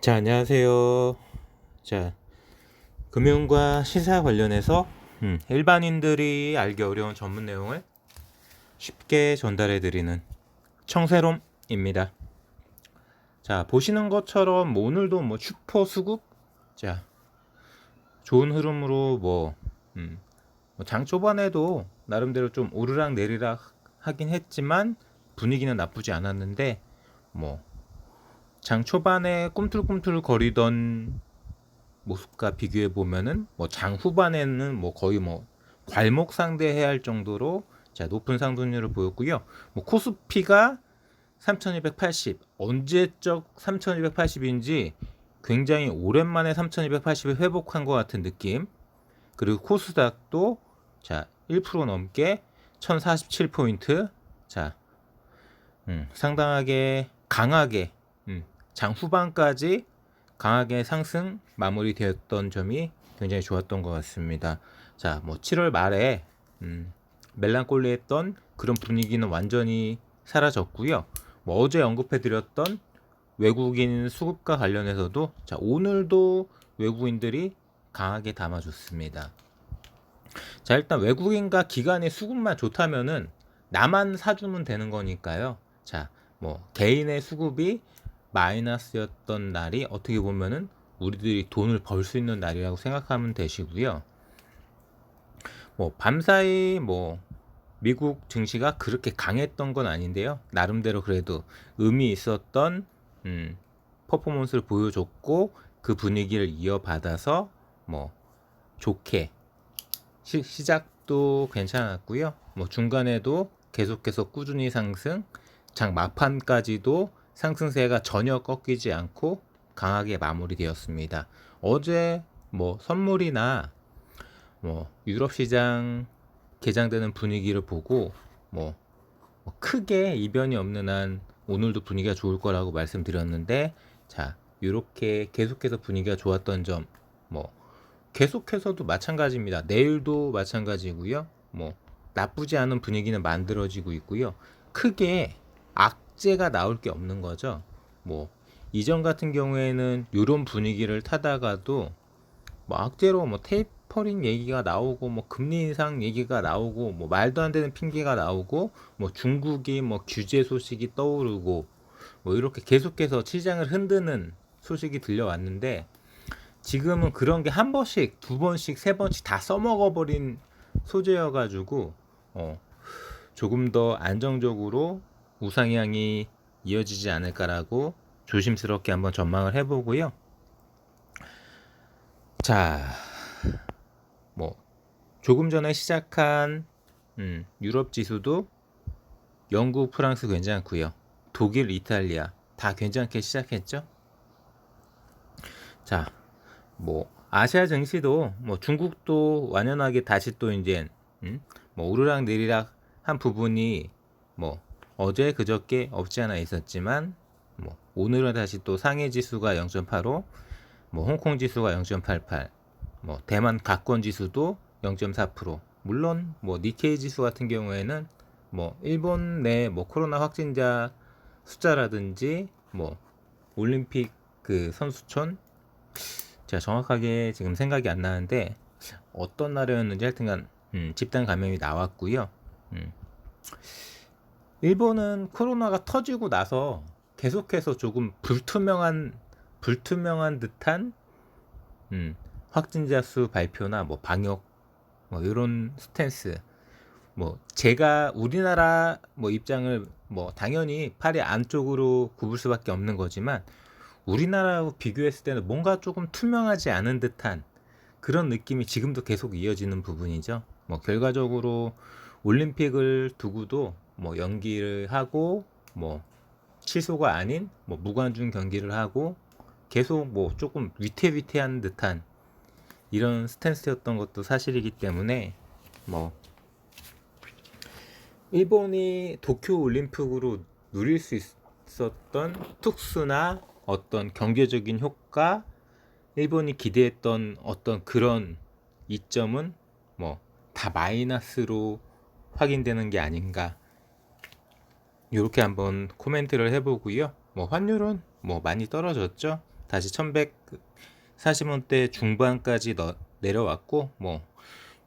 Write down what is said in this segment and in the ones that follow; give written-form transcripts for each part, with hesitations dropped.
자, 안녕하세요. 자, 금융과 시사 관련해서 일반인들이 알기 어려운 전문 내용을 쉽게 전달해 드리는 청새롬입니다. 자, 보시는 것처럼 오늘도 슈퍼 수급, 자, 좋은 흐름으로 장 초반에도 나름대로 좀 오르락 내리락 하긴 했지만 분위기는 나쁘지 않았는데 장 초반에 꿈틀꿈틀 거리던 모습과 비교해 보면은 장 후반에는 거의 괄목 상대해야 할 정도로 자 높은 상승률을 보였고요. 코스피가 3280 언제적 3280인지 굉장히 오랜만에 3280을 회복한 것 같은 느낌. 그리고 코스닥도 자 1% 넘게 1047포인트 자 상당하게 강하게 장 후반까지 강하게 상승 마무리되었던 점이 굉장히 좋았던 것 같습니다. 자, 7월 말에 멜랑콜리했던 그런 분위기는 완전히 사라졌고요. 어제 언급해드렸던 외국인 수급과 관련해서도 자, 오늘도 외국인들이 강하게 담아줬습니다. 자, 일단 외국인과 기관의 수급만 좋다면은 나만 사주면 되는 거니까요. 자, 개인의 수급이 마이너스였던 날이 어떻게 보면은 우리들이 돈을 벌 수 있는 날이라고 생각하면 되시고요. 밤사이 미국 증시가 그렇게 강했던 건 아닌데요. 나름대로 그래도 의미 있었던 퍼포먼스를 보여줬고 그 분위기를 이어받아서 좋게 시작도 괜찮았고요. 중간에도 계속해서 꾸준히 상승, 장 막판까지도 상승세가 전혀 꺾이지 않고 강하게 마무리되었습니다. 어제 선물이나 유럽 시장 개장되는 분위기를 보고 크게 이변이 없는 한 오늘도 분위기가 좋을 거라고 말씀드렸는데 자 이렇게 계속해서 분위기가 좋았던 점 계속해서도 마찬가지입니다. 내일도 마찬가지고요. 나쁘지 않은 분위기는 만들어지고 있고요. 크게 악재가 나올 게 없는 거죠. 이전 같은 경우에는 이런 분위기를 타다가도 악재로 테이퍼링 얘기가 나오고 금리 인상 얘기가 나오고 말도 안 되는 핑계가 나오고 중국이 규제 소식이 떠오르고 이렇게 계속해서 시장을 흔드는 소식이 들려왔는데 지금은 그런 게 한 번씩, 두 번씩, 세 번씩 다 써먹어버린 소재여가지고 조금 더 안정적으로 우상향이 이어지지 않을까라고 조심스럽게 한번 전망을 해보고요. 자, 조금 전에 시작한 유럽 지수도 영국, 프랑스 괜찮고요. 독일, 이탈리아 다 괜찮게 시작했죠. 자, 아시아 증시도 중국도 완연하게 다시 또 이제 오르락 내리락 한 부분이 어제 그저께 없지 않아 있었지만 오늘은 다시 또 상해 지수가 0.85 홍콩 지수가 0.88 대만 가권 지수도 0.4% 물론 니케이 지수 같은 경우에는 일본 내 코로나 확진자 숫자라든지 올림픽 그 선수촌 제가 정확하게 지금 생각이 안 나는데 어떤 날이었는지 하여튼간 집단 감염이 나왔고요. 일본은 코로나가 터지고 나서 계속해서 조금 불투명한 듯한 확진자 수 발표나 방역 이런 스탠스 제가 우리나라 입장을 당연히 팔이 안쪽으로 굽을 수밖에 없는 거지만 우리나라하고 비교했을 때는 뭔가 조금 투명하지 않은 듯한 그런 느낌이 지금도 계속 이어지는 부분이죠. 결과적으로 올림픽을 두고도 연기를 하고 취소가 아닌 무관중 경기를 하고 계속 조금 위태위태한 듯한 이런 스탠스였던 것도 사실이기 때문에 일본이 도쿄 올림픽으로 누릴 수 있었던 특수나 어떤 경제적인 효과, 일본이 기대했던 어떤 그런 이점은 다 마이너스로 확인되는 게 아닌가 이렇게 한번 코멘트를 해보고요. 환율은 많이 떨어졌죠. 다시 1140원대 중반까지 내려왔고, 뭐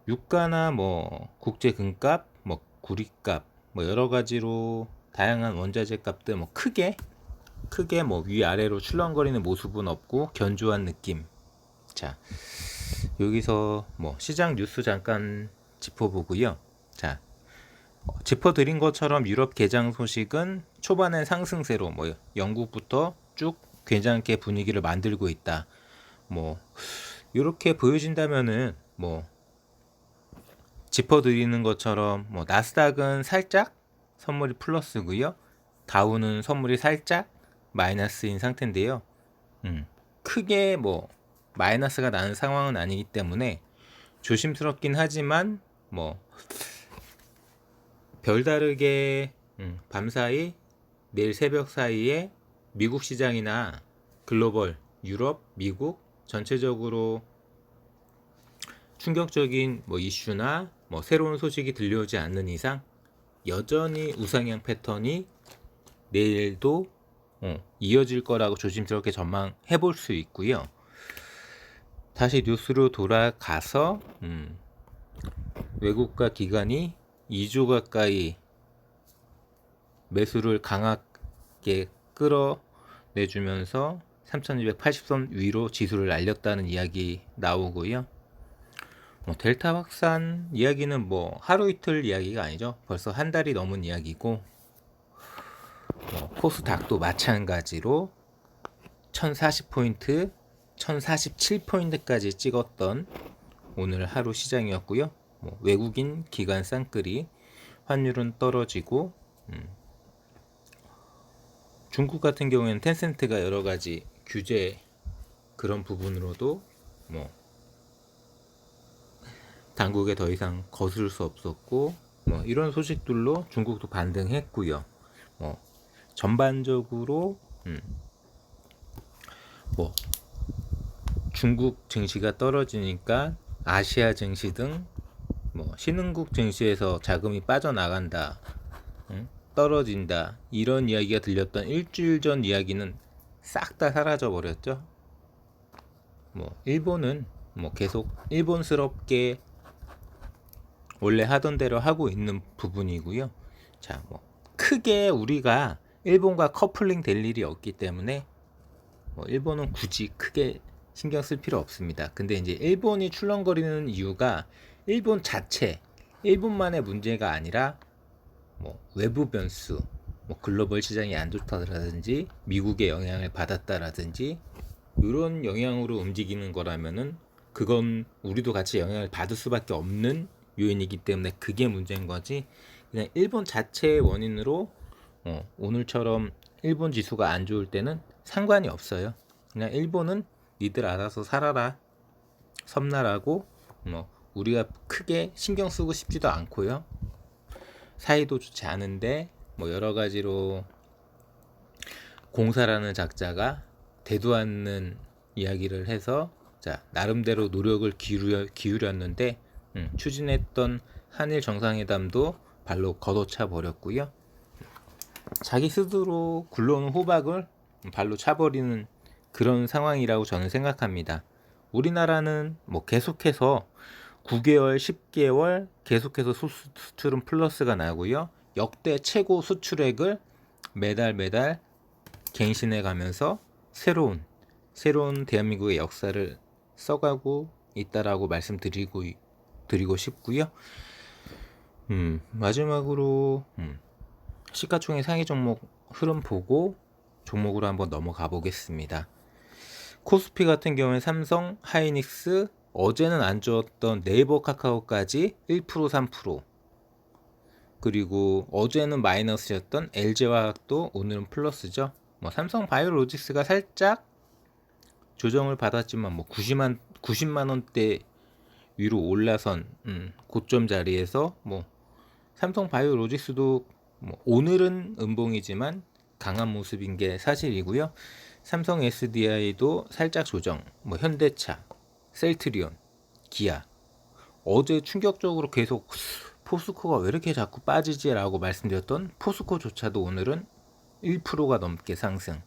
유가나 뭐 국제 금값, 뭐 구리값, 뭐 여러 가지로 다양한 원자재 값들 뭐 크게 뭐 위아래로 출렁거리는 모습은 없고 견조한 느낌. 자, 여기서 뭐 시장 뉴스 잠깐 짚어보고요. 자, 짚어드린 것처럼 유럽 개장 소식은 초반엔 상승세로 뭐 영국부터 쭉 괜찮게 분위기를 만들고 있다. 뭐 이렇게 보여진다면은 뭐 짚어드리는 것처럼 뭐 나스닥은 살짝 선물이 플러스고요. 다우는 선물이 살짝 마이너스인 상태인데요. 크게 뭐 마이너스가 나는 상황은 아니기 때문에 조심스럽긴 하지만 뭐 별다르게 밤사이 내일 새벽 사이에 미국 시장이나 글로벌 유럽, 미국 전체적으로 충격적인 뭐 이슈나 뭐 새로운 소식이 들려오지 않는 이상 여전히 우상향 패턴이 내일도 이어질 거라고 조심스럽게 전망해 볼 수 있고요. 다시 뉴스로 돌아가서 외국가 기관이 2조 가까이 매수를 강하게 끌어내주면서 3280선 위로 지수를 날렸다는 이야기 나오고요. 델타 확산 이야기는 뭐 하루 이틀 이야기가 아니죠. 벌써 한 달이 넘은 이야기고, 코스닥도 마찬가지로 1040포인트, 1047포인트까지 찍었던 오늘 하루 시장이었고요. 외국인 기관 쌍끌이, 환율은 떨어지고, 중국 같은 경우에는 텐센트가 여러 가지 규제 그런 부분으로도 뭐 당국에 더 이상 거스를 수 없었고, 뭐 이런 소식들로 중국도 반등했고요. 전반적으로 뭐 중국 증시가 떨어지니까 아시아 증시 등 뭐 신흥국 증시에서 자금이 빠져나간다, 떨어진다, 이런 이야기가 들렸던 일주일 전 이야기는 싹 다 사라져 버렸죠. 일본은 계속 일본스럽게 원래 하던 대로 하고 있는 부분이고요. 자, 크게 우리가 일본과 커플링 될 일이 없기 때문에 일본은 굳이 크게 신경 쓸 필요 없습니다. 근데 이제 일본이 출렁거리는 이유가 일본 자체, 일본만의 문제가 아니라 외부 변수, 글로벌 시장이 안 좋다라든지 미국의 영향을 받았다라든지 이런 영향으로 움직이는 거라면은 그건 우리도 같이 영향을 받을 수밖에 없는 요인이기 때문에 그게 문제인 거지, 그냥 일본 자체의 원인으로 오늘처럼 일본 지수가 안 좋을 때는 상관이 없어요. 그냥 일본은 니들 알아서 살아라, 섬나라고 우리가 크게 신경 쓰고 싶지도 않고요. 사이도 좋지 않은데 여러 가지로 공사라는 작자가 대도 않는 이야기를 해서 자 나름대로 노력을 기울였는데 추진했던 한일 정상회담도 발로 걷어차 버렸고요. 자기 스스로 굴러오는 호박을 발로 차버리는 그런 상황이라고 저는 생각합니다. 우리나라는 계속해서 9개월, 10개월 계속해서 수출은 플러스가 나고요. 역대 최고 수출액을 매달 갱신해 가면서 새로운 대한민국의 역사를 써가고 있다라고 말씀드리고 싶고요. 마지막으로 시가총액 상위 종목 흐름 보고 종목으로 한번 넘어가 보겠습니다. 코스피 같은 경우에 삼성, 하이닉스, 어제는 안 좋았던 네이버, 카카오까지 1%, 3%, 그리고 어제는 마이너스였던 LG화학도 오늘은 플러스죠. 삼성 바이오로직스가 살짝 조정을 받았지만 90만 원대 위로 올라선 고점 자리에서 삼성 바이오로직스도 오늘은 음봉이지만 강한 모습인 게 사실이고요. 삼성 SDI도 살짝 조정, 현대차, 셀트리온, 기아, 어제 충격적으로 계속 포스코가 왜 이렇게 자꾸 빠지지 라고 말씀드렸던 포스코조차도 오늘은 1%가 넘게 상승.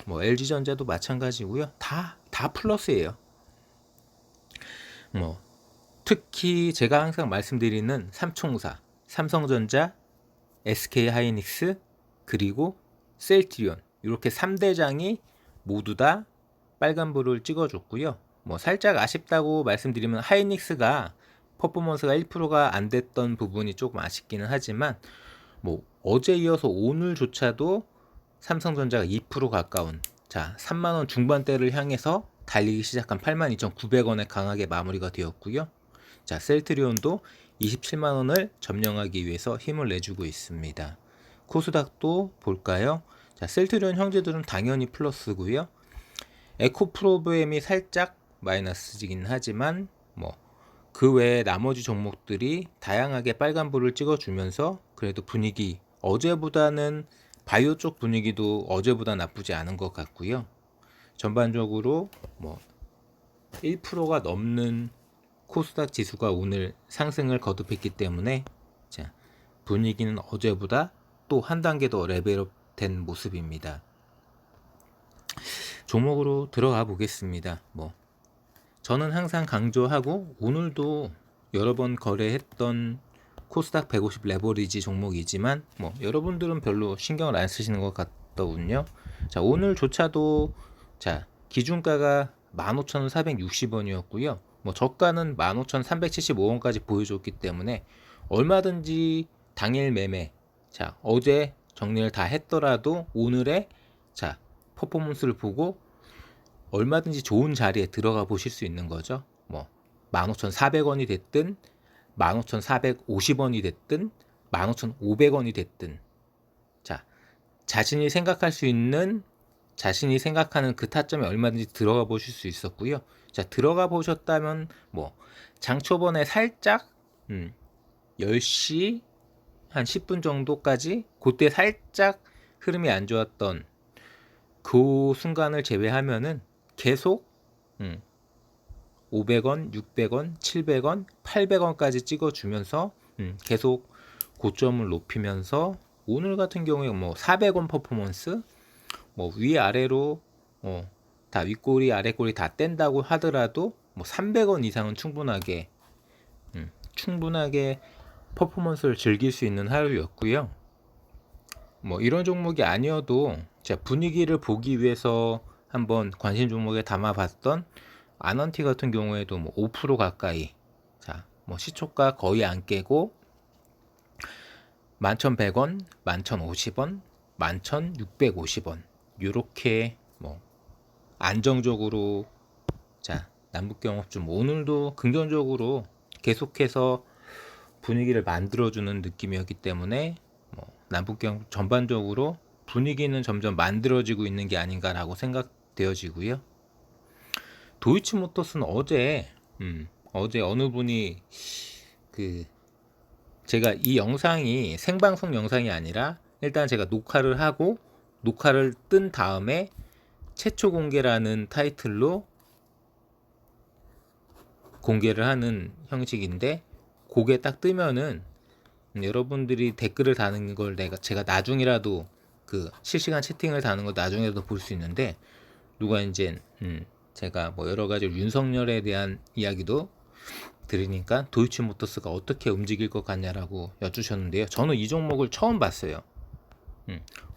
뭐 LG전자도 마찬가지고요. 다 플러스예요. 뭐 특히 제가 항상 말씀드리는 삼총사, 삼성전자, SK하이닉스, 그리고 셀트리온, 이렇게 3대장이 모두 다 빨간불을 찍어줬고요. 뭐 살짝 아쉽다고 말씀드리면 하이닉스가 퍼포먼스가 1%가 안 됐던 부분이 조금 아쉽기는 하지만, 뭐 어제 이어서 오늘조차도 삼성전자가 2% 가까운 3만원 중반대를 향해서 달리기 시작한 82,900원에 강하게 마무리가 되었고요. 셀트리온도 27만원을 점령하기 위해서 힘을 내주고 있습니다. 코스닥도 볼까요? 셀트리온 형제들은 당연히 플러스고요. 에코프로비엠이 살짝 마이너스이긴 하지만 뭐 그 외에 나머지 종목들이 다양하게 빨간불을 찍어주면서 그래도 분위기, 어제보다는 바이오 쪽 분위기도 어제보다 나쁘지 않은 것 같고요. 전반적으로 뭐 1%가 넘는 코스닥 지수가 오늘 상승을 거듭했기 때문에 분위기는 어제보다 또 한 단계 더 레벨업 된 모습입니다. 종목으로 들어가 보겠습니다. 뭐 저는 항상 강조하고 오늘도 여러 번 거래했던 코스닥 150 레버리지 종목이지만 뭐 여러분들은 별로 신경을 안 쓰시는 것 같더군요. 오늘조차도 기준가가 15,460원이었고요. 뭐 저가는 15,375원까지 보여줬기 때문에 얼마든지 당일 매매, 어제 정리를 다 했더라도 오늘의 퍼포먼스를 보고 얼마든지 좋은 자리에 들어가 보실 수 있는 거죠. 뭐 15,400원이 됐든 15,450원이 됐든 15,500원이 됐든 자신이 생각할 수 있는, 자신이 생각하는 그 타점에 얼마든지 들어가 보실 수 있었고요. 들어가 보셨다면 뭐 장초반에 살짝 10시 한 10분 정도까지 그때 살짝 흐름이 안 좋았던 그 순간을 제외하면은 계속 500원, 600원, 700원, 800원까지 찍어주면서 계속 고점을 높이면서 오늘 같은 경우에 뭐 400원 퍼포먼스, 뭐 위아래로 다 윗꼬리 아래꼬리 다 뗀다고 하더라도 뭐 300원 이상은 충분하게 퍼포먼스를 즐길 수 있는 하루였고요. 뭐 이런 종목이 아니어도 분위기를 보기 위해서 한번 관심 종목에 담아봤던 아넌티 같은 경우에도 뭐 5% 가까이, 뭐 시초가 거의 안 깨고 11,100원, 11,050원, 11,650원 요렇게 뭐 안정적으로 남북경협 오늘도 긍정적으로 계속해서 분위기를 만들어주는 느낌이었기 때문에 뭐 남북경협 전반적으로 분위기는 점점 만들어지고 있는 게 아닌가라고 생각되어지고요. 도이치모터스는 어제 어느 분이 제가 이 영상이 생방송 영상이 아니라 일단 제가 녹화를 뜬 다음에 최초 공개라는 타이틀로 공개를 하는 형식인데, 그게 딱 뜨면은 여러분들이 댓글을 다는 걸 제가 나중이라도 그 실시간 채팅을 다는 걸 나중에라도 볼 수 있는데, 누가 이제 제가 뭐 여러 가지 윤석열에 대한 이야기도 들으니까 도이치모터스가 어떻게 움직일 것 같냐라고 여쭈셨는데요. 저는 이 종목을 처음 봤어요.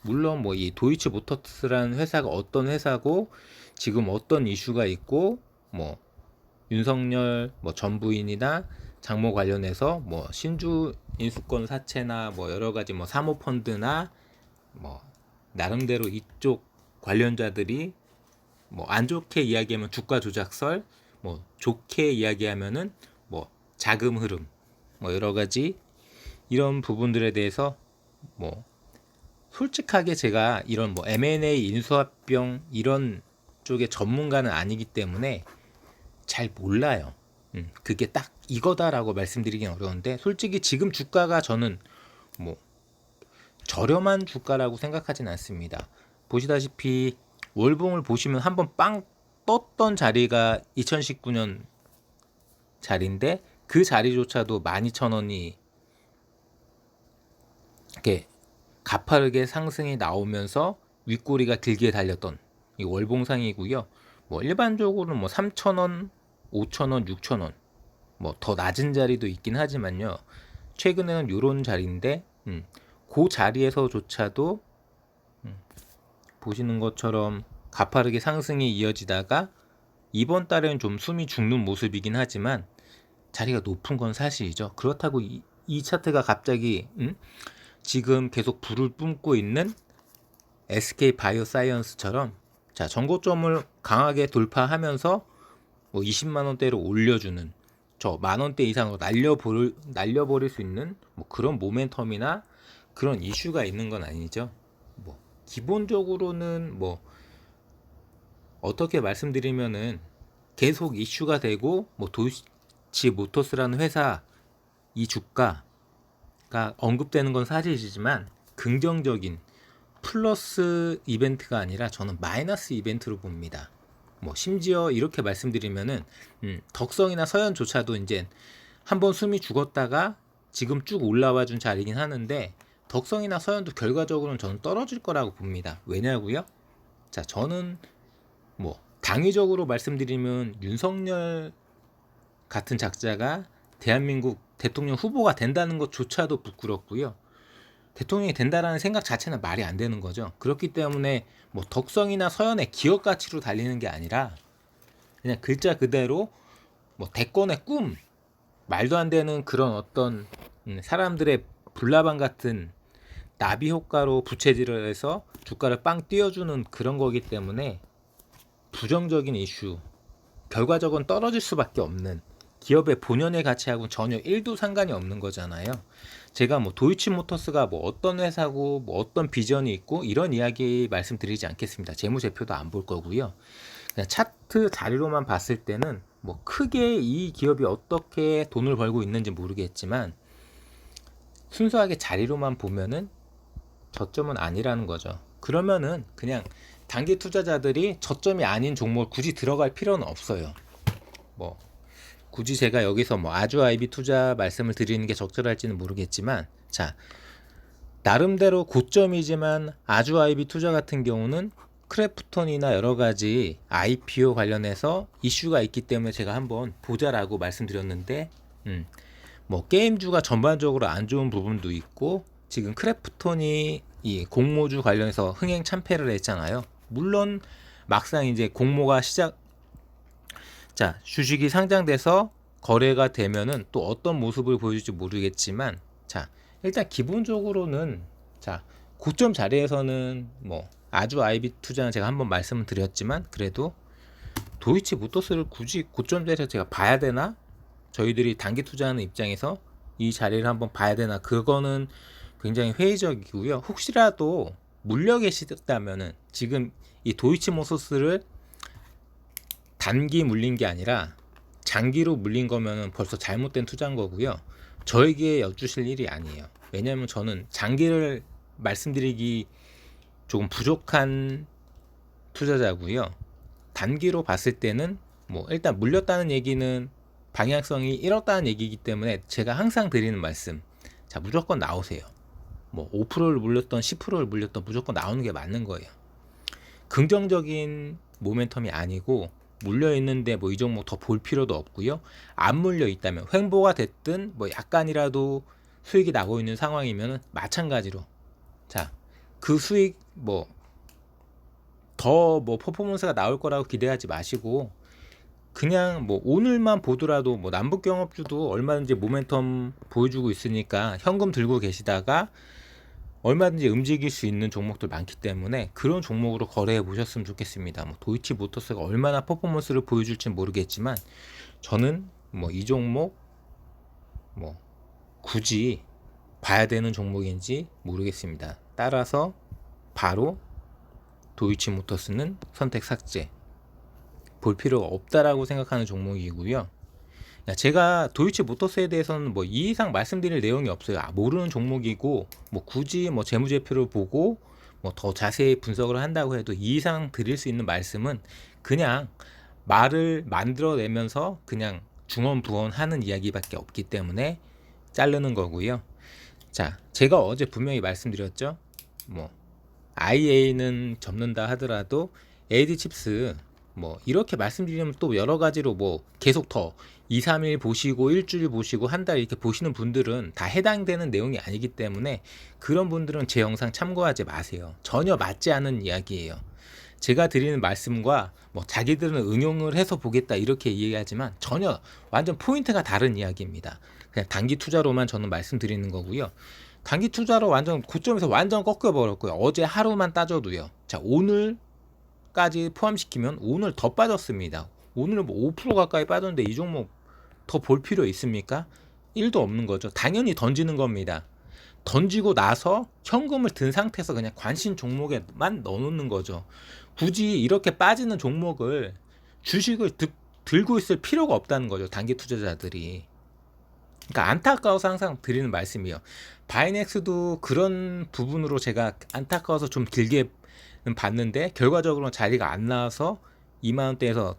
물론 뭐 이 도이치모터스라는 회사가 어떤 회사고 지금 어떤 이슈가 있고 뭐 윤석열 뭐 전 부인이나 장모 관련해서 뭐 신주 인수권 사채나 뭐 여러 가지 뭐 사모펀드나 뭐 나름대로 이쪽 관련자들이 뭐 안 좋게 이야기하면 주가 조작설, 뭐 좋게 이야기하면은 뭐 자금 흐름, 뭐 여러 가지 이런 부분들에 대해서 뭐 솔직하게 제가 이런 뭐 M&A 인수합병 이런 쪽의 전문가는 아니기 때문에 잘 몰라요. 그게 딱 이거다라고 말씀드리긴 어려운데, 솔직히 지금 주가가 저는 뭐 저렴한 주가라고 생각하진 않습니다. 보시다시피 월봉을 보시면 한번 빵 떴던 자리가 2019년 자리인데 그 자리조차도 12,000원이 이렇게 가파르게 상승이 나오면서 윗꼬리가 길게 달렸던 이 월봉상이고요. 뭐 일반적으로는 뭐 3,000원, 5,000원, 6,000원 뭐 더 낮은 자리도 있긴 하지만요. 최근에는 요런 자리인데 그 자리에서조차도 보시는 것처럼 가파르게 상승이 이어지다가 이번 달에는 좀 숨이 죽는 모습이긴 하지만 자리가 높은 건 사실이죠. 그렇다고 이 차트가 갑자기 지금 계속 불을 뿜고 있는 SK 바이오사이언스처럼 자 전고점을 강하게 돌파하면서 뭐 20만 원대로 올려주는 저 만원대 이상으로 날려버릴 수 있는 뭐 그런 모멘텀이나 그런 이슈가 있는 건 아니죠. 뭐 기본적으로는 뭐 어떻게 말씀드리면은 계속 이슈가 되고 뭐 도이치 모터스라는 회사 이 주가가 언급되는 건 사실이지만 긍정적인 플러스 이벤트가 아니라 저는 마이너스 이벤트로 봅니다. 뭐 심지어 이렇게 말씀드리면은 덕성이나 서현조차도 이제 한번 숨이 죽었다가 지금 쭉 올라와 준 자리긴 하는데 덕성이나 서현도 결과적으로는 저는 떨어질 거라고 봅니다. 왜냐고요? 자, 저는 뭐 당위적으로 말씀드리면 윤석열 같은 작자가 대한민국 대통령 후보가 된다는 것조차도 부끄럽고요. 대통령이 된다라는 생각 자체는 말이 안 되는 거죠. 그렇기 때문에 뭐 덕성이나 서현의 기업 가치로 달리는 게 아니라 그냥 글자 그대로 뭐 대권의 꿈, 말도 안 되는 그런 어떤 사람들의 불나방 같은 나비 효과로 부채질을 해서 주가를 빵 띄워주는 그런 거기 때문에 부정적인 이슈, 결과적으로 떨어질 수밖에 없는 기업의 본연의 가치하고는 전혀 1도 상관이 없는 거잖아요. 제가 뭐 도이치모터스가 뭐 어떤 회사고 뭐 어떤 비전이 있고 이런 이야기 말씀드리지 않겠습니다. 재무제표도 안 볼 거고요. 그냥 차트 자료로만 봤을 때는 뭐 크게 이 기업이 어떻게 돈을 벌고 있는지 모르겠지만 순수하게 자리로만 보면은 저점은 아니라는 거죠. 그러면은 그냥 단기 투자자들이 저점이 아닌 종목을 굳이 들어갈 필요는 없어요. 뭐 굳이 제가 여기서 뭐 아주 아이비 투자 말씀을 드리는 게 적절할지는 모르겠지만 자 나름대로 고점이지만 아주 아이비 투자 같은 경우는 크래프톤이나 여러 가지 IPO 관련해서 이슈가 있기 때문에 제가 한번 보자라고 말씀드렸는데 뭐 게임주가 전반적으로 안 좋은 부분도 있고 지금 크래프톤이 이 공모주 관련해서 흥행 참패를 했잖아요. 물론 막상 이제 공모가 자 주식이 상장돼서 거래가 되면은 또 어떤 모습을 보여줄지 모르겠지만 자 일단 기본적으로는 자 고점 자리에서는 뭐 아주 아이비 투자는 제가 한번 말씀을 드렸지만 그래도 도이치 모터스를 굳이 고점 자리에서 제가 봐야 되나? 저희들이 단기 투자하는 입장에서 이 자리를 한번 봐야 되나? 그거는 굉장히 회의적이고요. 혹시라도 물려 계시다면은 지금 이 도이치 모터스를 단기 물린 게 아니라 장기로 물린 거면은 벌써 잘못된 투자인 거고요. 저에게 여쭈실 일이 아니에요. 왜냐하면 저는 장기를 말씀드리기 조금 부족한 투자자고요. 단기로 봤을 때는 뭐 일단 물렸다는 얘기는 방향성이 잃었다는 얘기이기 때문에 제가 항상 드리는 말씀 자 무조건 나오세요. 뭐 5%를 물렸던 10%를 물렸던 무조건 나오는 게 맞는 거예요. 긍정적인 모멘텀이 아니고 물려 있는데 뭐 이 종목 더 볼 필요도 없고요. 안 물려 있다면 횡보가 됐든 뭐 약간이라도 수익이 나고 있는 상황이면 마찬가지로 자 그 수익 뭐 더 뭐 퍼포먼스가 나올 거라고 기대하지 마시고 그냥 뭐 오늘만 보더라도 뭐 남북경업주도 얼마든지 모멘텀 보여주고 있으니까 현금 들고 계시다가 얼마든지 움직일 수 있는 종목들 많기 때문에 그런 종목으로 거래해 보셨으면 좋겠습니다. 뭐 도이치 모터스가 얼마나 퍼포먼스를 보여줄지 모르겠지만 저는 뭐 이 종목 뭐 굳이 봐야 되는 종목인지 모르겠습니다. 따라서 바로 도이치 모터스는 선택 삭제 볼 필요가 없다라고 생각하는 종목이고요. 제가 도이치 모터스에 대해서는 뭐 이 이상 말씀드릴 내용이 없어요. 모르는 종목이고 뭐 굳이 뭐 재무제표를 보고 뭐 더 자세히 분석을 한다고 해도 이 이상 드릴 수 있는 말씀은 그냥 말을 만들어내면서 그냥 중언부언하는 이야기밖에 없기 때문에 자르는 거고요. 자, 제가 어제 분명히 말씀드렸죠. 뭐 IA는 접는다 하더라도 AD 칩스 뭐 이렇게 말씀드리면 또 여러 가지로 뭐 계속 더 2, 3일 보시고 일주일 보시고 한 달 이렇게 보시는 분들은 다 해당되는 내용이 아니기 때문에 그런 분들은 제 영상 참고하지 마세요. 전혀 맞지 않은 이야기예요. 제가 드리는 말씀과 뭐 자기들은 응용을 해서 보겠다 이렇게 이야기하지만 전혀 완전 포인트가 다른 이야기입니다. 그냥 단기 투자로만 저는 말씀드리는 거고요. 단기 투자로 완전 고점에서 완전 꺾여버렸고요. 어제 하루만 따져도요. 자, 오늘까지 포함시키면 오늘 더 빠졌습니다. 오늘은 뭐 5% 가까이 빠졌는데 이 종목 더 볼 필요 있습니까? 1도 없는 거죠. 당연히 던지는 겁니다. 던지고 나서 현금을 든 상태에서 그냥 관심 종목에만 넣어놓는 거죠. 굳이 이렇게 빠지는 종목을 주식을 들고 있을 필요가 없다는 거죠. 단기 투자자들이. 그러니까 안타까워서 항상 드리는 말씀이에요. 바이넥스도 그런 부분으로 제가 안타까워서 좀 길게 봤는데 결과적으로는 자리가 안 나와서 2만원대에서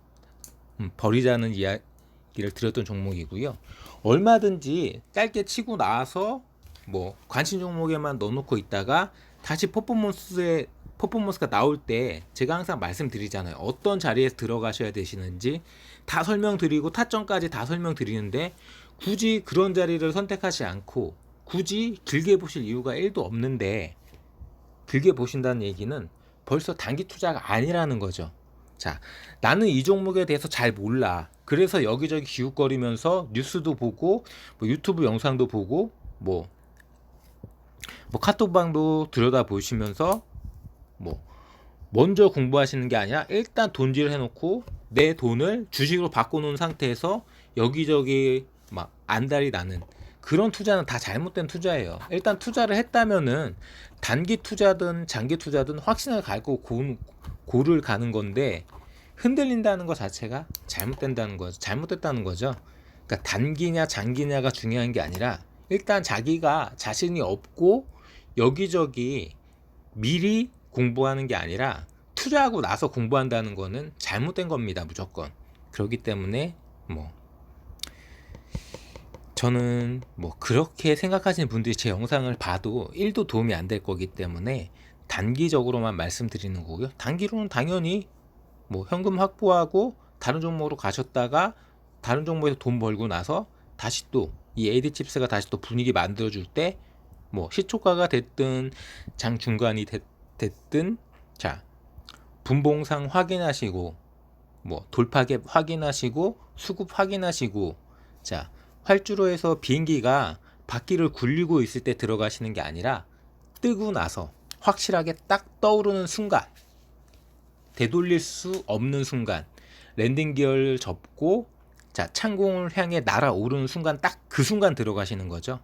버리자는 이야기를 드렸던 종목이고요. 얼마든지 짧게 치고 나서 뭐 관심 종목에만 넣어놓고 있다가 다시 퍼포먼스가 나올 때 제가 항상 말씀드리잖아요. 어떤 자리에 들어가셔야 되시는지 다 설명드리고 타점까지 다 설명드리는데 굳이 그런 자리를 선택하지 않고 굳이 길게 보실 이유가 1도 없는데 길게 보신다는 얘기는 벌써 단기 투자가 아니라는 거죠. 자, 나는 이 종목에 대해서 잘 몰라. 그래서 여기저기 기웃거리면서 뉴스도 보고 뭐 유튜브 영상도 보고 뭐 카톡방도 들여다보시면서 뭐 먼저 공부하시는 게 아니라 일단 돈질을 해놓고 내 돈을 주식으로 바꿔놓은 상태에서 여기저기 막 안달이 나는 그런 투자는 다 잘못된 투자예요. 일단 투자를 했다면은 단기 투자든 장기 투자든 확신을 갖고 고를 가는 건데 흔들린다는 것 자체가 잘못됐다는 거죠. 그러니까 단기냐 장기냐가 중요한 게 아니라 일단 자기가 자신이 없고 여기저기 미리 공부하는 게 아니라 투자하고 나서 공부한다는 거는 잘못된 겁니다. 무조건. 그렇기 때문에 뭐 저는 뭐 그렇게 생각하시는 분들이 제 영상을 봐도 1도 도움이 안 될 거기 때문에 단기적으로만 말씀드리는 거고요. 단기로는 당연히 뭐 현금 확보하고 다른 종목으로 가셨다가 다른 종목에서 돈 벌고 나서 다시 또 이 AD 칩스가 다시 또 분위기 만들어줄 때 뭐 시초가가 됐든 장 중간이 됐든 자 분봉상 확인하시고 뭐 돌파갭 확인하시고 수급 확인하시고 자 활주로 해서 비행기가 바퀴를 굴리고 있을 때 들어가시는 게 아니라 뜨고 나서 확실하게 딱 떠오르는 순간 되돌릴 수 없는 순간 랜딩 기어를 접고 자 창공을 향해 날아오르는 순간 딱 그 순간 들어가시는 거죠.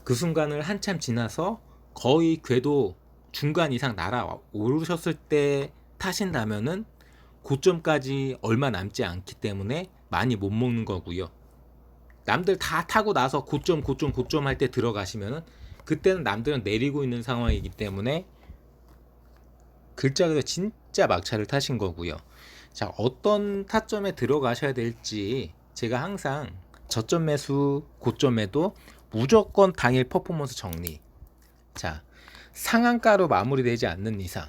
그 순간을 한참 지나서 거의 궤도 중간 이상 날아오르셨을 때 타신다면은 고점까지 얼마 남지 않기 때문에 많이 못 먹는 거고요. 남들 다 타고 나서 고점 할 때 들어가시면은 그때는 남들은 내리고 있는 상황이기 때문에 글자 그대로 진짜 막차를 타신 거고요. 자, 어떤 타점에 들어가셔야 될지 제가 항상 저점 매수, 고점에도 무조건 당일 퍼포먼스 정리. 자, 상한가로 마무리되지 않는 이상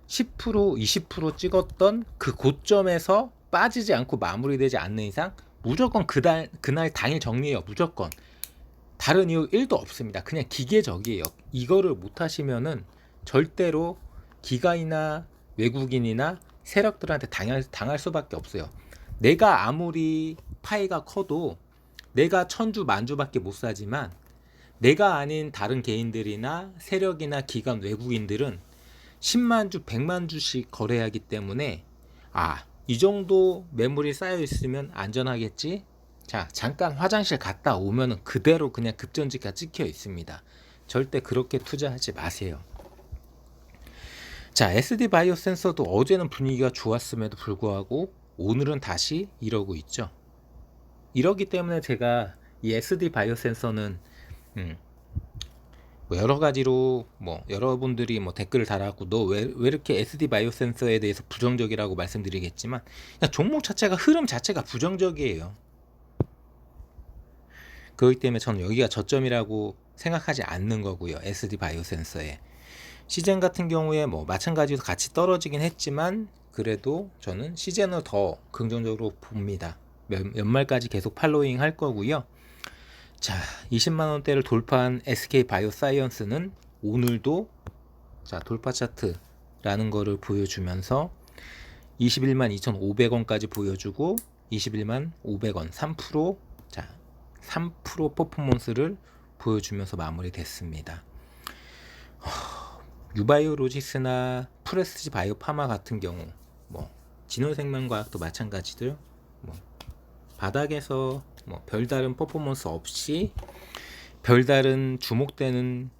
10%, 20% 찍었던 그 고점에서 빠지지 않고 마무리되지 않는 이상 무조건 그날 당일 정리해요. 무조건. 다른 이유 1도 없습니다. 그냥 기계적이에요. 이거를 못 하시면은 절대로 기관이나 외국인이나 세력들한테 당할 수밖에 없어요. 내가 아무리 파이가 커도 내가 천주 만주밖에 못 사지만 내가 아닌 다른 개인들이나 세력이나 기관 외국인들은 10만주 100만주씩 거래하기 때문에 이 정도 매물이 쌓여 있으면 안전하겠지. 자, 잠깐 화장실 갔다 오면은 그대로 그냥 급전지가 찍혀 있습니다. 절대 그렇게 투자하지 마세요. 자, SD 바이오 센서도 어제는 분위기가 좋았음에도 불구하고 오늘은 다시 이러고 있죠. 이러기 때문에 제가 이 SD 바이오 센서는 뭐 여러 가지로 뭐 여러분들이 뭐 댓글을 달아갖고 너 왜 이렇게 SD 바이오 센서에 대해서 부정적이라고 말씀드리겠지만 그냥 종목 자체가 흐름 자체가 부정적이에요. 그렇기 때문에 저는 여기가 저점이라고 생각하지 않는 거고요. SD 바이오 센서에. 시젠 같은 경우에 뭐 마찬가지로 같이 떨어지긴 했지만 그래도 저는 시젠을 더 긍정적으로 봅니다. 연말까지 계속 팔로잉 할 거고요. 자, 20만 원대를 돌파한 SK 바이오사이언스는 오늘도 자, 돌파 차트라는 거를 보여주면서 21만 2,500원까지 보여주고 21만 500원 3% 자, 3% 퍼포먼스를 보여주면서 마무리됐습니다. 유바이오로직스나 프레스티지 바이오파마 같은 경우 뭐 진원생명과학도 마찬가지들 뭐 바닥에서 뭐 별다른 퍼포먼스 없이 별다른 주목되는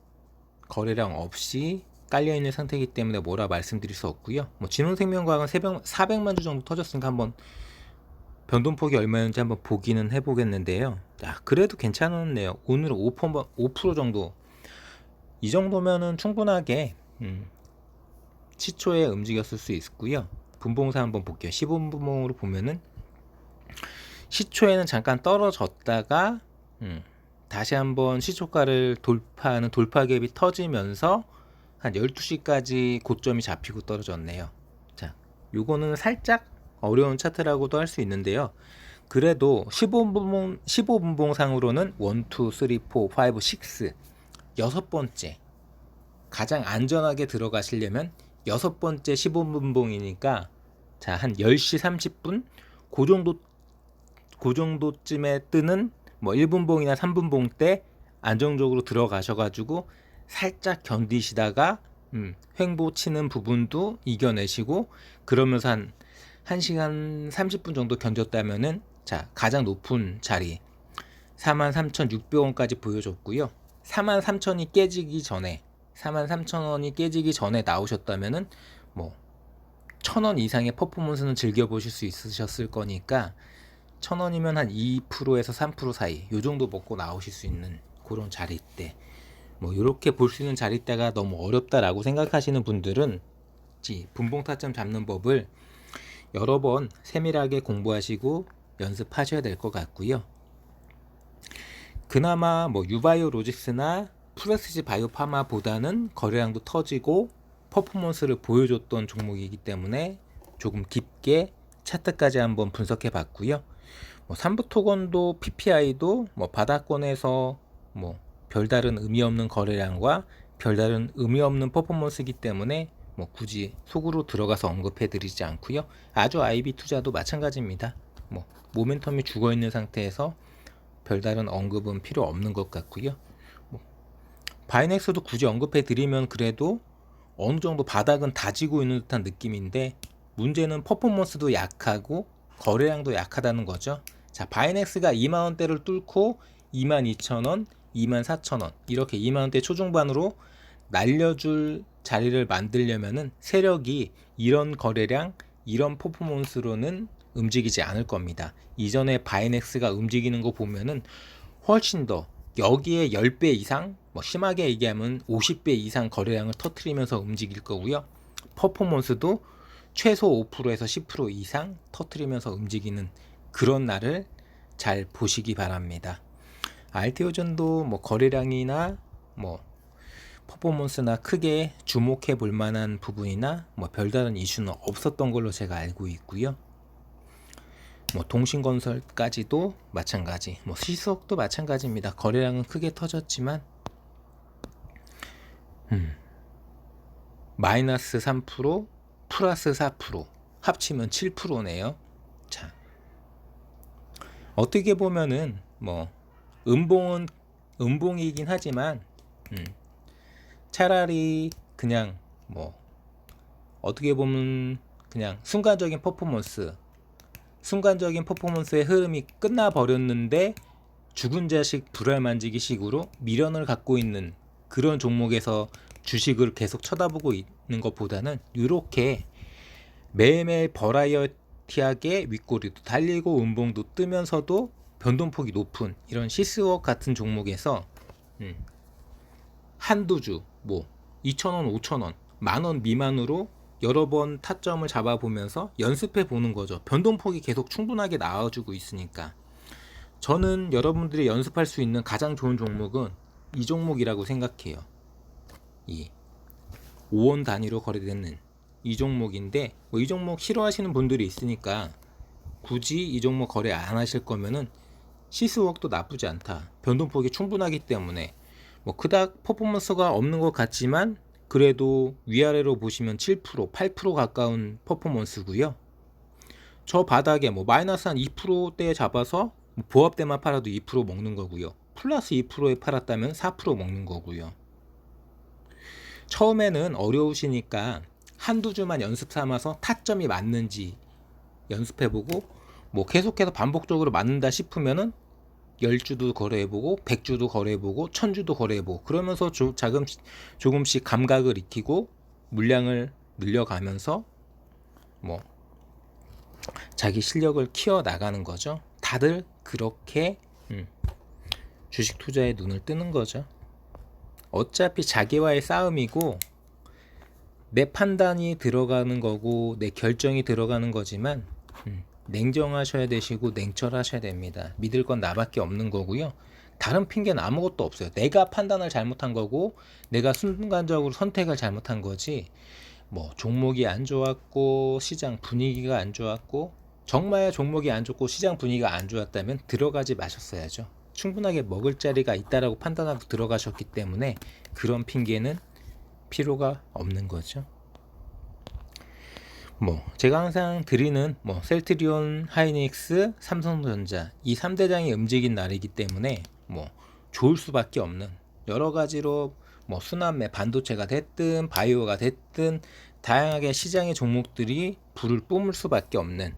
거래량 없이 깔려있는 상태이기 때문에 뭐라 말씀드릴 수 없고요. 뭐 진원생명과학은 400만 주 정도 터졌으니까 한번 변동폭이 얼마였는지 한번 보기는 해보겠는데요. 야, 그래도 괜찮았네요. 오늘은 5% 정도, 이 정도면은 충분하게 시초에 움직였을 수 있고요. 분봉사 한번 볼게요. 15분봉으로 보면은 시초에는 잠깐 떨어졌다가 다시 한번 시초가를 돌파하는 돌파갭이 터지면서 한 12시까지 고점이 잡히고 떨어졌네요. 자, 요거는 살짝 어려운 차트라고도 할 수 있는데요. 그래도 15분봉 상으로는 1, 2, 3, 4, 5, 6 여섯 번째 가장 안전하게 들어가시려면 여섯 번째 15분봉이니까 자, 한 10시 30분 그 정도쯤에 뜨는 뭐 1분봉이나 3분봉 때 안정적으로 들어가셔가지고 살짝 견디시다가 횡보 치는 부분도 이겨내시고 그러면서 한 1시간 30분 정도 견뎠다면은 자, 가장 높은 자리 43,600원까지 보여줬고요. 43,000이 깨지기 전에 43,000원이 깨지기 전에 나오셨다면은 뭐 1,000원 이상의 퍼포먼스는 즐겨보실 수 있으셨을 거니까 1,000원이면 한 2%에서 3% 사이 요 정도 먹고 나오실 수 있는 그런 자리대, 뭐 이렇게 볼 수 있는 자리대가 너무 어렵다라고 생각하시는 분들은 분봉 타점 잡는 법을 여러 번 세밀하게 공부하시고 연습하셔야 될 것 같고요. 그나마 뭐 유바이오 로직스나 프레스티지 바이오파마보다는 거래량도 터지고 퍼포먼스를 보여줬던 종목이기 때문에 조금 깊게 차트까지 한번 분석해 봤고요. 뭐 삼부토건도 PPI도 뭐 바닥권에서 뭐 별다른 의미 없는 거래량과 별다른 의미 없는 퍼포먼스이기 때문에 뭐 굳이 속으로 들어가서 언급해 드리지 않고요. 아주 IB 투자도 마찬가지입니다. 뭐 모멘텀이 죽어 있는 상태에서 별다른 언급은 필요 없는 것 같고요. 뭐 바이넥스도 굳이 언급해 드리면 그래도 어느 정도 바닥은 다지고 있는 듯한 느낌인데 문제는 퍼포먼스도 약하고 거래량도 약하다는 거죠. 자, 바이넥스가 2만원대를 뚫고 22,000원, 24,000원 이렇게 2만원대 초중반으로 날려줄 자리를 만들려면은 세력이 이런 거래량, 이런 퍼포먼스로는 움직이지 않을 겁니다. 이전에 바이넥스가 움직이는 거 보면은 훨씬 더 여기에 10배 이상, 뭐 심하게 얘기하면 50배 이상 거래량을 터트리면서 움직일 거고요. 퍼포먼스도 최소 5%에서 10% 이상 터트리면서 움직이는 그런 날을 잘 보시기 바랍니다. 알테오전도 뭐 거래량이나 뭐 퍼포먼스나 크게 주목해 볼 만한 부분이나 뭐 별다른 이슈는 없었던 걸로 제가 알고 있고요. 뭐 동신건설까지도 마찬가지, 뭐 시석도 마찬가지입니다. 거래량은 크게 터졌지만 마이너스 3% 플러스 4% 합치면 7%네요. 자, 어떻게 보면은 뭐 음봉은 음봉이긴 하지만 차라리 그냥 뭐 어떻게 보면 그냥 순간적인 퍼포먼스의 흐름이 끝나버렸는데 죽은 자식 불알 만지기 식으로 미련을 갖고 있는 그런 종목에서 주식을 계속 쳐다보고 있는 것보다는 이렇게 매일매일 버라이어티하게 윗꼬리도 달리고 음봉도 뜨면서도 변동폭이 높은 이런 시스웍 같은 종목에서 한두 주 뭐 2,000원, 5,000원, 만원 미만으로 여러 번 타점을 잡아보면서 연습해 보는 거죠. 변동폭이 계속 충분하게 나와주고 있으니까. 저는 여러분들이 연습할 수 있는 가장 좋은 종목은 이 종목이라고 생각해요. 이 5원 단위로 거래되는 이 종목인데 이 종목 싫어하시는 분들이 있으니까 굳이 이 종목 거래 안 하실 거면은 시스웍도 나쁘지 않다. 변동폭이 충분하기 때문에 그닥 퍼포먼스가 없는 것 같지만 그래도 위아래로 보시면 7%, 8% 가까운 퍼포먼스고요. 저 바닥에 마이너스 한 2%대 잡아서 보합 때만 팔아도 2% 먹는 거고요. 플러스 2%에 팔았다면 4% 먹는 거고요. 처음에는 어려우시니까 한두 주만 연습 삼아서 타점이 맞는지 연습해보고 계속해서 반복적으로 맞는다 싶으면은 10주도 거래해보고 100주도 거래해보고 1000주도 거래해보고 그러면서 조금씩 감각을 익히고 물량을 늘려가면서 자기 실력을 키워 나가는 거죠. 다들 그렇게 주식 투자에 눈을 뜨는 거죠. 어차피 자기와의 싸움이고 내 판단이 들어가는 거고 내 결정이 들어가는 거지만 냉정하셔야 되시고 냉철하셔야 됩니다. 믿을 건 나밖에 없는 거고요. 다른 핑계는 아무것도 없어요. 내가 판단을 잘못한 거고 내가 순간적으로 선택을 잘못한 거지 종목이 안 좋았고 시장 분위기가 안 좋았고 정말 종목이 안 좋고 시장 분위기가 안 좋았다면 들어가지 마셨어야죠. 충분하게 먹을 자리가 있다라고 판단하고 들어가셨기 때문에 그런 핑계는 필요가 없는 거죠. 제가 항상 드리는 셀트리온, 하이닉스, 삼성전자 이 3대장이 움직인 날이기 때문에 좋을 수밖에 없는 여러 가지로 순환매 반도체가 됐든 바이오가 됐든 다양하게 시장의 종목들이 불을 뿜을 수밖에 없는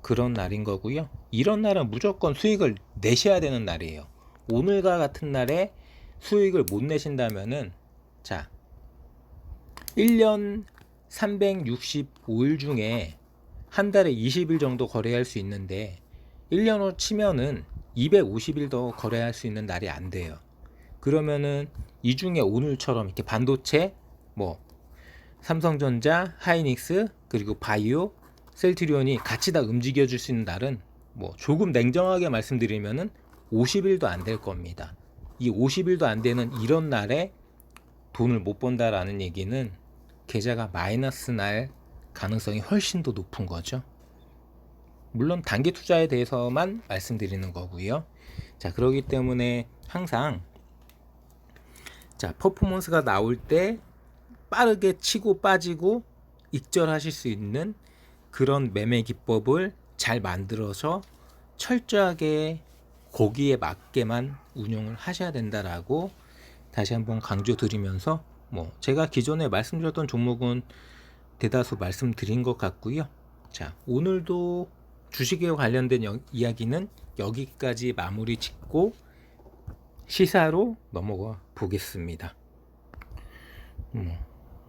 그런 날인 거고요. 이런 날은 무조건 수익을 내셔야 되는 날이에요. 오늘과 같은 날에 수익을 못 내신다면은 1년 365일 중에 한 달에 20일 정도 거래할 수 있는데 1년으로 치면은 250일 더 거래할 수 있는 날이 안 돼요. 그러면은 이 중에 오늘처럼 이렇게 반도체, 삼성전자, 하이닉스, 그리고 바이오, 셀트리온이 같이 다 움직여 줄 수 있는 날은 조금 냉정하게 말씀드리면은 50일도 안 될 겁니다. 이 50일도 안 되는 이런 날에 돈을 못 번다라는 얘기는 계좌가 마이너스 날 가능성이 훨씬 더 높은 거죠. 물론 단기 투자에 대해서만 말씀드리는 거고요. 그렇기 때문에 항상 퍼포먼스가 나올 때 빠르게 치고 빠지고 익절하실 수 있는 그런 매매 기법을 잘 만들어서 철저하게 거기에 맞게만 운용을 하셔야 된다라고 다시 한번 강조드리면서 제가 기존에 말씀드렸던 종목은 대다수 말씀드린 것 같고요. 오늘도 주식에 관련된 이야기는 여기까지 마무리 짓고 시사로 넘어가 보겠습니다.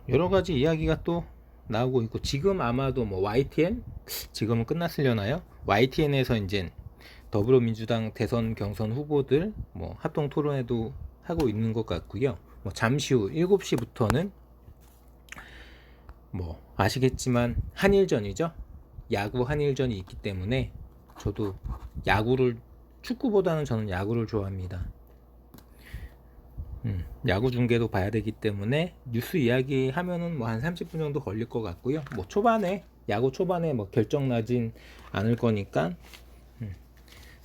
여러 가지 이야기가 또 나오고 있고 지금 아마도 YTN 지금은 끝났으려나요? YTN에서 이제 더불어민주당 대선 경선 후보들 합동 토론회도 하고 있는 것 같고요. 잠시 후 7시부터는 아시겠지만 한일전이죠. 야구 한일전이 있기 때문에 저도 축구보다는 저는 야구를 좋아합니다. 야구 중계도 봐야 되기 때문에 뉴스 이야기 하면은 한 30분 정도 걸릴 것 같고요. 야구 초반에 결정 나진 않을 거니까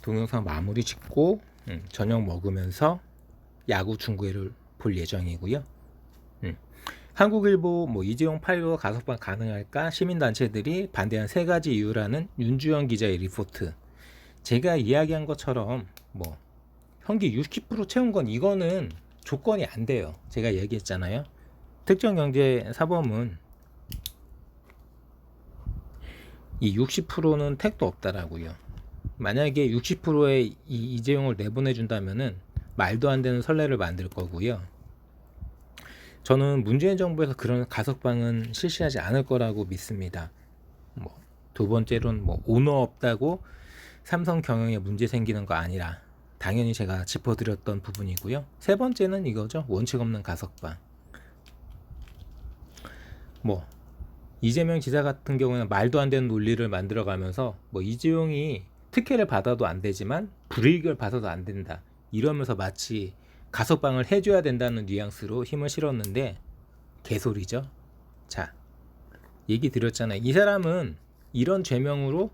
동영상 마무리 짓고 저녁 먹으면서 야구 중계를 볼 예정이고요. 한국일보 이재용 8.15 가석방 가능할까? 시민단체들이 반대한 3가지 이유라는 윤주영 기자의 리포트. 제가 이야기한 것처럼 현기 60% 채운 건 이거는 조건이 안 돼요. 제가 얘기했잖아요. 특정 경제 사범은 이 60%는 택도 없다라고요. 만약에 60%의 이재용을 내보내준다면은 말도 안 되는 선례를 만들 거고요. 저는 문재인 정부에서 그런 가석방은 실시하지 않을 거라고 믿습니다. 두 번째로는 오너 없다고 삼성 경영에 문제 생기는 거 아니라 당연히 제가 짚어드렸던 부분이고요. 세 번째는 이거죠. 원칙 없는 가석방. 이재명 지사 같은 경우는 말도 안 되는 논리를 만들어가면서 이재용이 특혜를 받아도 안 되지만 불이익을 받아도 안 된다. 이러면서 마치 가석방을 해줘야 된다는 뉘앙스로 힘을 실었는데 개소리죠. 자, 얘기 드렸잖아요. 이 사람은 이런 죄명으로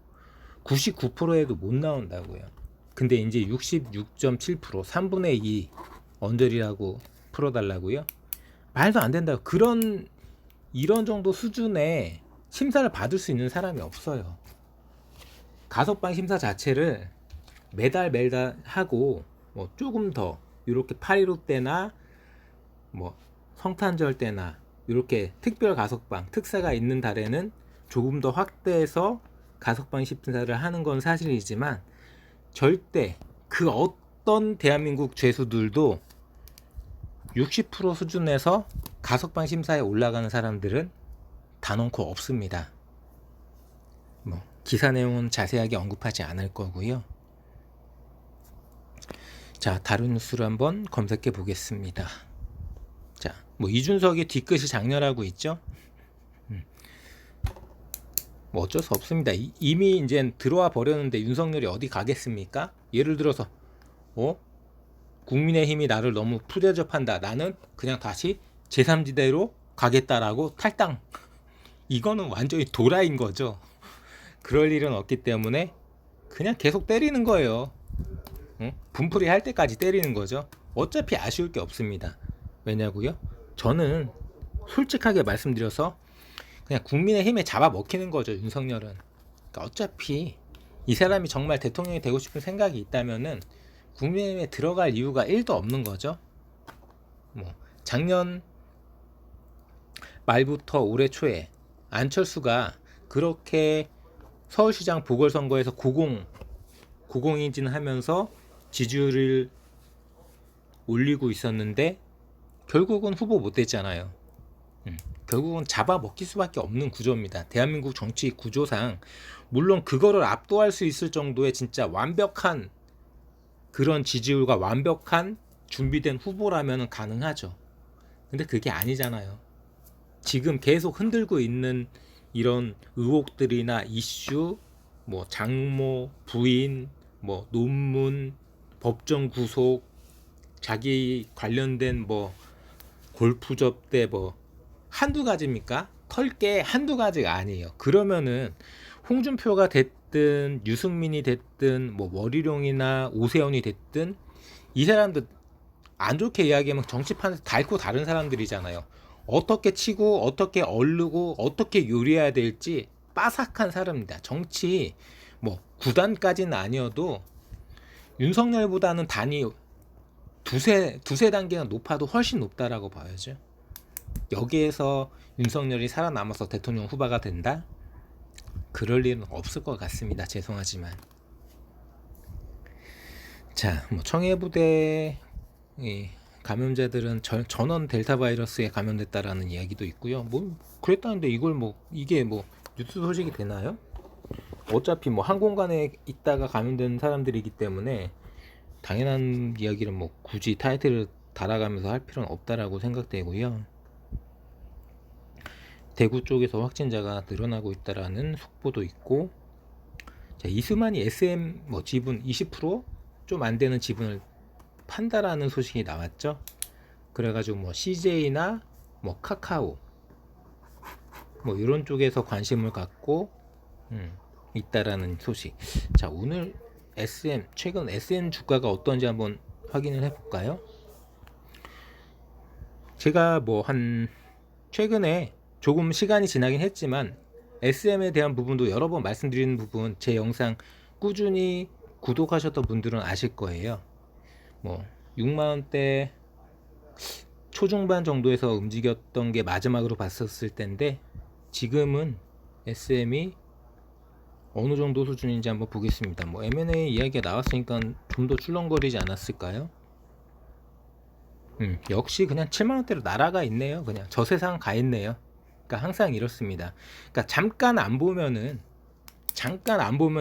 99%에도 못 나온다고요. 근데 이제 66.7% 3분의 2 언저리라고 풀어달라고요? 말도 안 된다고. 이런 정도 수준의 심사를 받을 수 있는 사람이 없어요. 가석방 심사 자체를 매달 하고 뭐 조금 더 이렇게 8.15 때나 뭐 성탄절 때나 이렇게 특별 가석방 특사가 있는 달에는 조금 더 확대해서 가석방 심사를 하는 건 사실이지만 절대 그 어떤 대한민국 죄수들도 60% 수준에서 가석방 심사에 올라가는 사람들은 단언코 없습니다. 뭐 기사 내용은 자세하게 언급하지 않을 거고요. 자, 다른 뉴스를 한번 검색해 보겠습니다. 자, 뭐 이준석의 뒤끝이 장렬하고 있죠. 뭐 어쩔 수 없습니다. 이미 이제 들어와 버렸는데 윤석열이 어디 가겠습니까? 예를 들어서 국민의힘이 나를 너무 푸대접한다. 나는 그냥 다시 제3지대로 가겠다라고 탈당. 이거는 완전히 도라인 거죠. 그럴 일은 없기 때문에 그냥 계속 때리는 거예요. 분풀이 할 때까지 때리는 거죠. 어차피 아쉬울 게 없습니다. 왜냐고요? 저는 솔직하게 말씀드려서 그냥 국민의힘에 잡아먹히는 거죠. 윤석열은. 그러니까 어차피 이 사람이 정말 대통령이 되고 싶은 생각이 있다면은 국민의힘에 들어갈 이유가 1도 없는 거죠. 뭐 작년 말부터 올해 초에 안철수가 그렇게 서울시장 보궐선거에서 고공행진하면서 지지율을 올리고 있었는데 결국은 후보 못 됐잖아요. 결국은 잡아먹힐 수밖에 없는 구조입니다. 대한민국 정치 구조상 물론 그거를 압도할 수 있을 정도의 진짜 완벽한 그런 지지율과 완벽한 준비된 후보라면 가능하죠. 근데 그게 아니잖아요. 지금 계속 흔들고 있는 이런 의혹들이나 이슈, 뭐 장모, 부인, 뭐 논문, 법정 구속, 자기 관련된 뭐 골프 접대 뭐 한두 가지입니까? 털 게 한두 가지가 아니에요. 그러면은 홍준표가 됐든 유승민이 됐든 뭐 월희룡이나 오세훈이 됐든 이 사람들 안 좋게 이야기하면 정치판에서 닳고 다른 사람들이잖아요. 어떻게 치고 어떻게 얼르고 어떻게 요리해야 될지 빠삭한 사람입니다. 정치 뭐 구단까지는 아니어도 윤석열보다는 단위 두세 단계가 높아도 훨씬 높다라고 봐야죠. 여기에서 윤석열이 살아남아서 대통령 후보가 된다? 그럴 일은 없을 것 같습니다. 죄송하지만. 자, 뭐 청해부대 감염자들은 전원 델타 바이러스에 감염됐다라는 이야기도 있고요. 뭐 그랬다는데 이걸 뭐 이게 뭐 뉴스 소식이 되나요? 어차피 뭐 한 공간에 있다가 감염된 사람들이기 때문에 당연한 이야기를 뭐 굳이 타이틀을 달아가면서 할 필요는 없다라고 생각되고요. 대구 쪽에서 확진자가 늘어나고 있다라는 속보도 있고, 자, 이수만이 SM 뭐 지분 20%좀 안 되는 지분을 판다라는 소식이 나왔죠. 그래가지고 뭐 CJ나 뭐 카카오 뭐 이런 쪽에서 관심을 갖고 있다라는 소식. 자, 오늘 최근 SM 주가가 어떤지 한번 확인을 해볼까요? 제가 뭐 최근에 조금 시간이 지나긴 했지만 SM에 대한 부분도 여러 번 말씀드리는 부분 제 영상 꾸준히 구독하셨던 분들은 아실 거예요. 뭐 6만원대 초중반 정도에서 움직였던 게 마지막으로 봤었을 텐데 지금은 SM이 어느 정도 수준인지 한번 보겠습니다. 뭐 M&A 이야기가 나왔으니까 좀 더 출렁거리지 않았을까요? 역시 그냥 7만원대로 날아가 있네요. 그냥 저 세상 가 있네요. 그러니까 항상 이렇습니다. 그러니까 잠깐 안 보면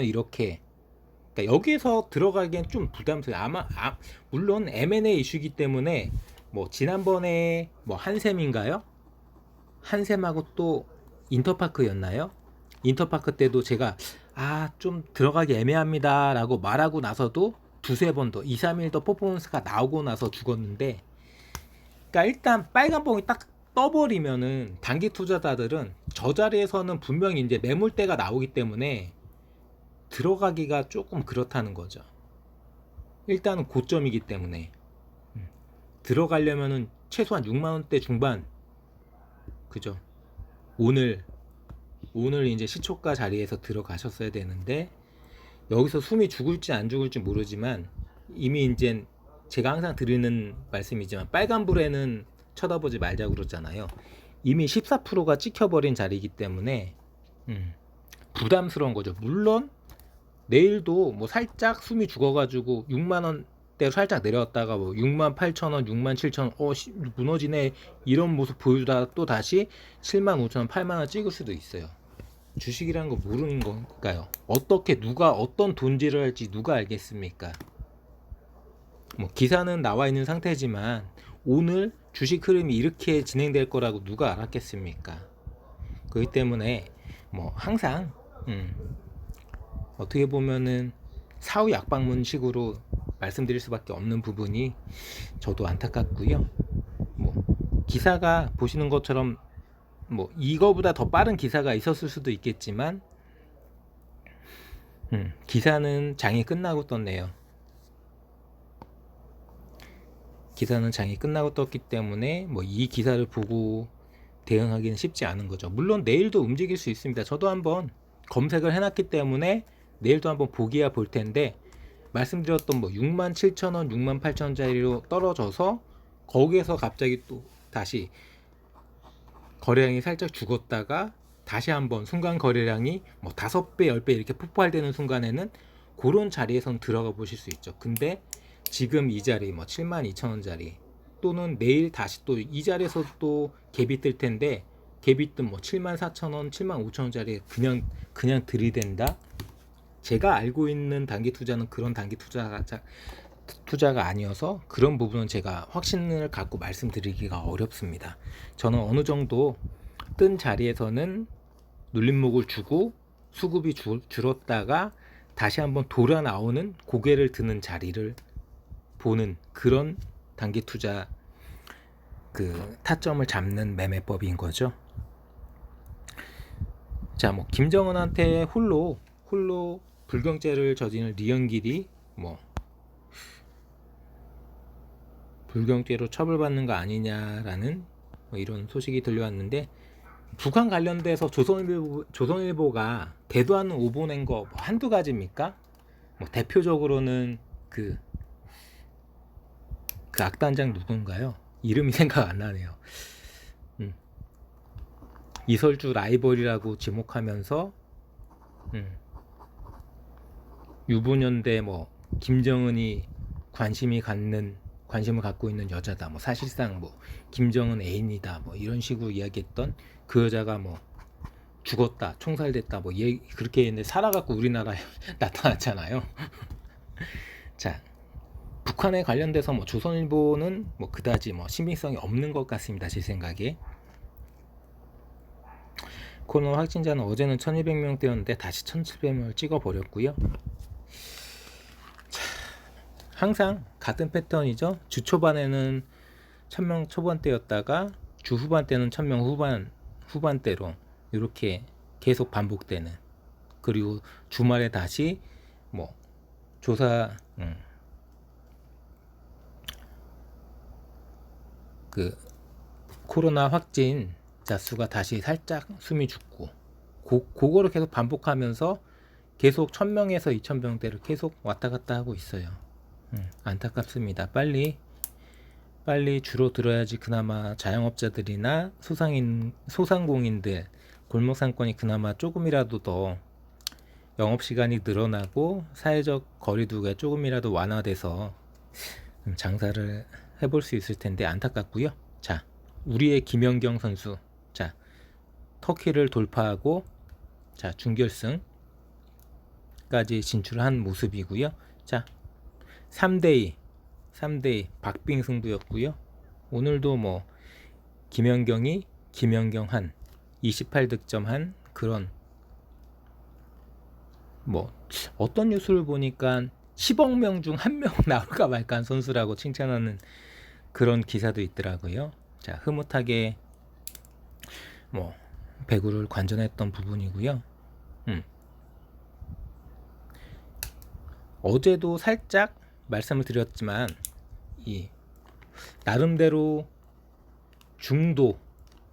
이렇게, 그러니까 여기에서 들어가기엔 좀 부담스러워요. 물론 M&A 이슈이기 때문에 뭐 지난번에 뭐 한샘인가요? 한샘하고 또 인터파크였나요? 인터파크 때도 제가 좀 들어가기 애매합니다 라고 말하고 나서도 두세 번 더 2, 3일 더 퍼포먼스가 나오고 나서 죽었는데, 그러니까 일단 빨간 봉이 딱 떠버리면은 단기 투자자들은 저 자리에서는 분명히 이제 매물대가 나오기 때문에 들어가기가 조금 그렇다는 거죠. 일단은 고점이기 때문에 들어가려면은 최소한 6만원대 중반, 그죠? 오늘 이제 시초가 자리에서 들어가셨어야 되는데, 여기서 숨이 죽을지 안 죽을지 모르지만 이미 이제 제가 항상 드리는 말씀이지만 빨간불에는 쳐다보지 말자고 그러잖아요. 이미 14%가 찍혀버린 자리이기 때문에 부담스러운 거죠. 물론 내일도 뭐 살짝 숨이 죽어가지고 6만원대로 살짝 내려왔다가 뭐 68,000원, 67,000원 무너지네 이런 모습 보여주다가 또 다시 75,000원, 8만원 찍을 수도 있어요. 주식이라는 거 모르는 건가요? 어떻게 누가 어떤 돈질을 할지 누가 알겠습니까? 뭐 기사는 나와 있는 상태지만 오늘 주식 흐름이 이렇게 진행될 거라고 누가 알았겠습니까? 그렇기 때문에 뭐 항상 어떻게 보면은 사후 약방문식으로 말씀드릴 수밖에 없는 부분이 저도 안타깝고요. 뭐 기사가 보시는 것처럼 뭐 이거보다 더 빠른 기사가 있었을 수도 있겠지만 기사는 장이 끝나고 떴네요. 기사는 장이 끝나고 떴기 때문에 뭐 이 기사를 보고 대응하기는 쉽지 않은 거죠. 물론 내일도 움직일 수 있습니다. 저도 한번 검색을 해놨기 때문에 내일도 한번 보기야 볼 텐데, 말씀드렸던 뭐 67,000원, 68,000원짜리로 떨어져서 거기에서 갑자기 또 다시 거래량이 살짝 죽었다가 다시 한번 순간 거래량이 뭐 5배, 10배 이렇게 폭발되는 순간에는 그런 자리에선 들어가 보실 수 있죠. 근데 지금 이 자리 뭐 72,000원짜리 또는 내일 다시 또 이 자리에서 또 갭이 뜰 텐데, 갭이 뜬 뭐 74,000원, 75,000원짜리 그냥 들이댄다? 제가 알고 있는 단기 투자는 그런 단기 투자가 아니어서 그런 부분은 제가 확신을 갖고 말씀드리기가 어렵습니다. 저는 어느 정도 뜬 자리에서는 눌림목을 주고 수급이 줄었다가 다시 한번 돌아 나오는 고개를 드는 자리를 보는 그런 단기 투자 그 타점을 잡는 매매법인 거죠. 자, 뭐 김정은한테 홀로 불경죄를 저지른 리영길이 뭐 불경죄로 처벌받는 거 아니냐라는 뭐 이런 소식이 들려왔는데, 북한 관련돼서 조선일보가 대도하는 오보 낸 거 뭐 한두 가지입니까? 뭐 대표적으로는 그 악단장 누군가요? 이름이 생각 안 나네요. 이설주 라이벌이라고 지목하면서 유부녀인데 뭐 김정은이 관심을 갖고 있는 여자다, 뭐 사실상 뭐 김정은 애인이다, 뭐 이런 식으로 이야기했던 그 여자가 뭐 죽었다, 총살됐다, 뭐 그렇게 했는데 살아갖고 우리나라에 나타났잖아요. 자, 북한에 관련돼서 뭐 조선일보는 뭐 그다지 뭐 신빙성이 없는 것 같습니다, 제 생각에. 코로나 확진자는 어제는 1200명대였는데 다시 1700명을 찍어버렸고요. 항상 같은 패턴이죠. 주 초반에는 1000명 초반대였다가 주 후반 때는 1000명 후반대로 이렇게 계속 반복되는, 그리고 주말에 다시 뭐 조사 그 코로나 확진자 수가 다시 살짝 숨이 죽고 그거를 계속 반복하면서 계속 1000명에서 2000명대를 계속 왔다 갔다 하고 있어요. 안타깝습니다. 빨리 줄어들어야지 그나마 자영업자들이나 소상공인들, 골목상권이 그나마 조금이라도 더 영업시간이 늘어나고 사회적 거리두기가 조금이라도 완화돼서 장사를 해볼 수 있을 텐데 안타깝고요. 자, 우리의 김연경 선수, 자, 터키를 돌파하고 자, 준결승까지 진출한 모습이고요. 자, 3대2 박빙 승부였고요. 오늘도 뭐 김연경한 28득점한 그런, 뭐 어떤 뉴스를 보니까 10억 명 중 1명 나올까 말까 한 선수라고 칭찬하는 그런 기사도 있더라고요. 자, 흐뭇하게 뭐 배구를 관전했던 부분이고요. 어제도 살짝 말씀을 드렸지만 이 나름대로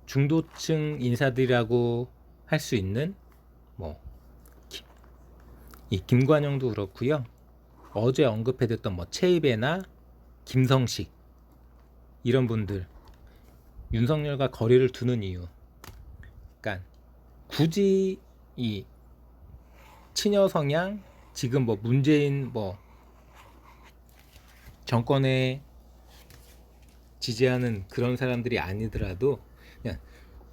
중도층 인사들이라고 할 수 있는 뭐 이 김관영도 그렇고요. 어제 언급해드렸던 뭐 최이배나 김성식 이런 분들 윤석열과 거리를 두는 이유, 그러니까 굳이 이 친여 성향 지금 뭐 문재인 뭐 정권에 지지하는 그런 사람들이 아니더라도 그냥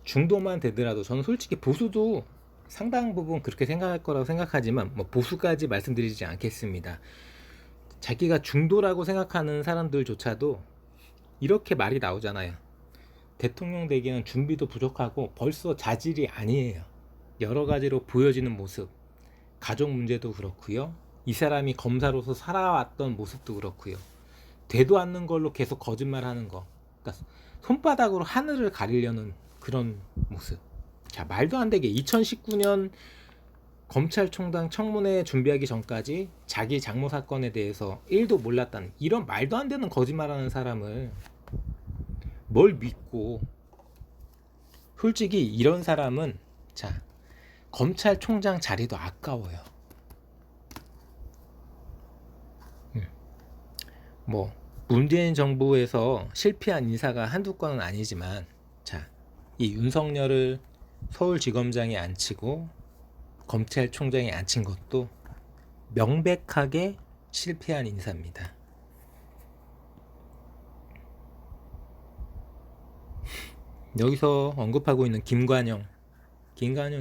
중도만 되더라도 저는 솔직히 보수도 상당 부분 그렇게 생각할 거라고 생각하지만 뭐 보수까지 말씀드리지 않겠습니다. 자기가 중도라고 생각하는 사람들조차도 이렇게 말이 나오잖아요. 대통령 되기에는 준비도 부족하고 벌써 자질이 아니에요. 여러 가지로 보여지는 모습, 가족 문제도 그렇고요. 이 사람이 검사로서 살아왔던 모습도 그렇고요. 되도 않는 걸로 계속 거짓말하는 거. 그러니까 손바닥으로 하늘을 가리려는 그런 모습. 자, 말도 안 되게 2019년 검찰총장 청문회 준비하기 전까지 자기 장모 사건에 대해서 1도 몰랐다는 이런 말도 안 되는 거짓말하는 사람을 뭘 믿고, 솔직히 이런 사람은 자 검찰총장 자리도 아까워요. 뭐 문재인 정부에서 실패한 인사가 한두 건은 아니지만 자, 이 윤석열을 서울지검장에 앉히고 검찰총장에 앉힌 것도 명백하게 실패한 인사입니다. 여기서 언급하고 있는 김관영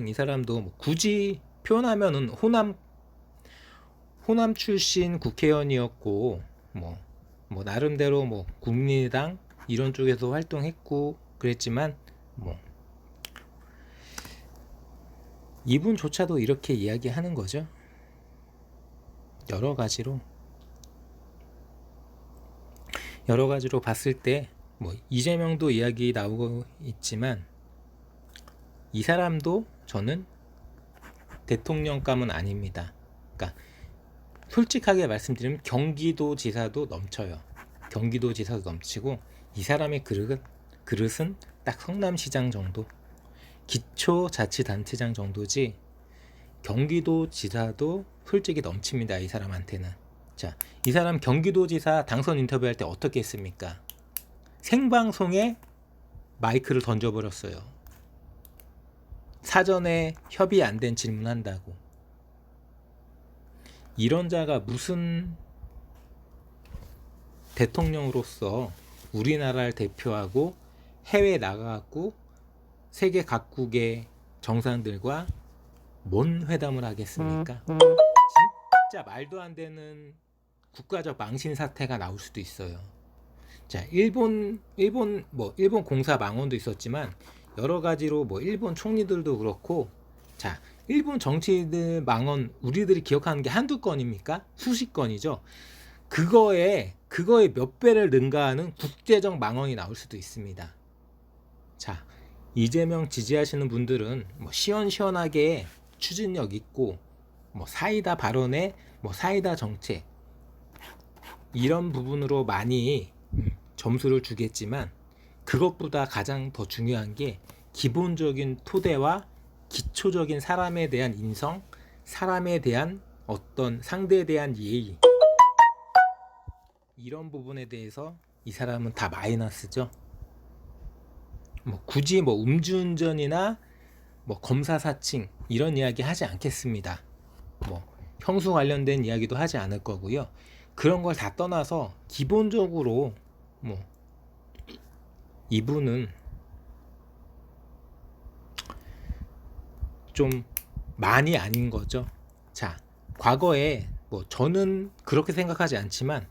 이 사람도 뭐 굳이 표현하면은 호남 출신 국회의원이었고 뭐 나름대로 뭐 국민의당 이런 쪽에서 활동했고 그랬지만 뭐 이분조차도 이렇게 이야기하는 거죠. 여러 가지로 봤을 때 뭐 이재명도 이야기 나오고 있지만 이 사람도 저는 대통령감은 아닙니다. 그러니까 솔직하게 말씀드리면 경기도지사도 넘쳐요. 경기도지사도 넘치고 이 사람의 그릇은 딱 성남시장 정도, 기초자치단체장 정도지 경기도지사도 솔직히 넘칩니다. 이 사람한테는. 자, 이 사람 경기도지사 당선 인터뷰할 때 어떻게 했습니까? 생방송에 마이크를 던져버렸어요. 사전에 협의 안 된 질문한다고. 이런 자가 무슨 대통령으로서 우리나라를 대표하고 해외에 나가고 세계 각국의 정상들과 뭔 회담을 하겠습니까? 진짜 말도 안 되는 국가적 망신 사태가 나올 수도 있어요. 자, 일본 공사 망언도 있었지만 여러 가지로 뭐 일본 총리들도 그렇고, 자, 일본 정치인들 망언 우리들이 기억하는 게 한두 건입니까? 수십 건이죠. 그거에 몇 배를 능가하는 국제적 망언이 나올 수도 있습니다. 자, 이재명 지지하시는 분들은 뭐 시원시원하게 추진력 있고 뭐 사이다 발언에 뭐 사이다 정책 이런 부분으로 많이 점수를 주겠지만 그것보다 가장 더 중요한 게 기본적인 토대와 기초적인 사람에 대한 인성, 사람에 대한 어떤 상대에 대한 예의, 이런 부분에 대해서 이 사람은 다 마이너스죠. 뭐 굳이 뭐 음주운전이나 뭐 검사 사칭 이런 이야기 하지 않겠습니다. 뭐 형수 관련된 이야기도 하지 않을 거고요. 그런 걸 다 떠나서 기본적으로 뭐 이분은 좀 많이 아닌 거죠. 자, 과거에 뭐 저는 그렇게 생각하지 않지만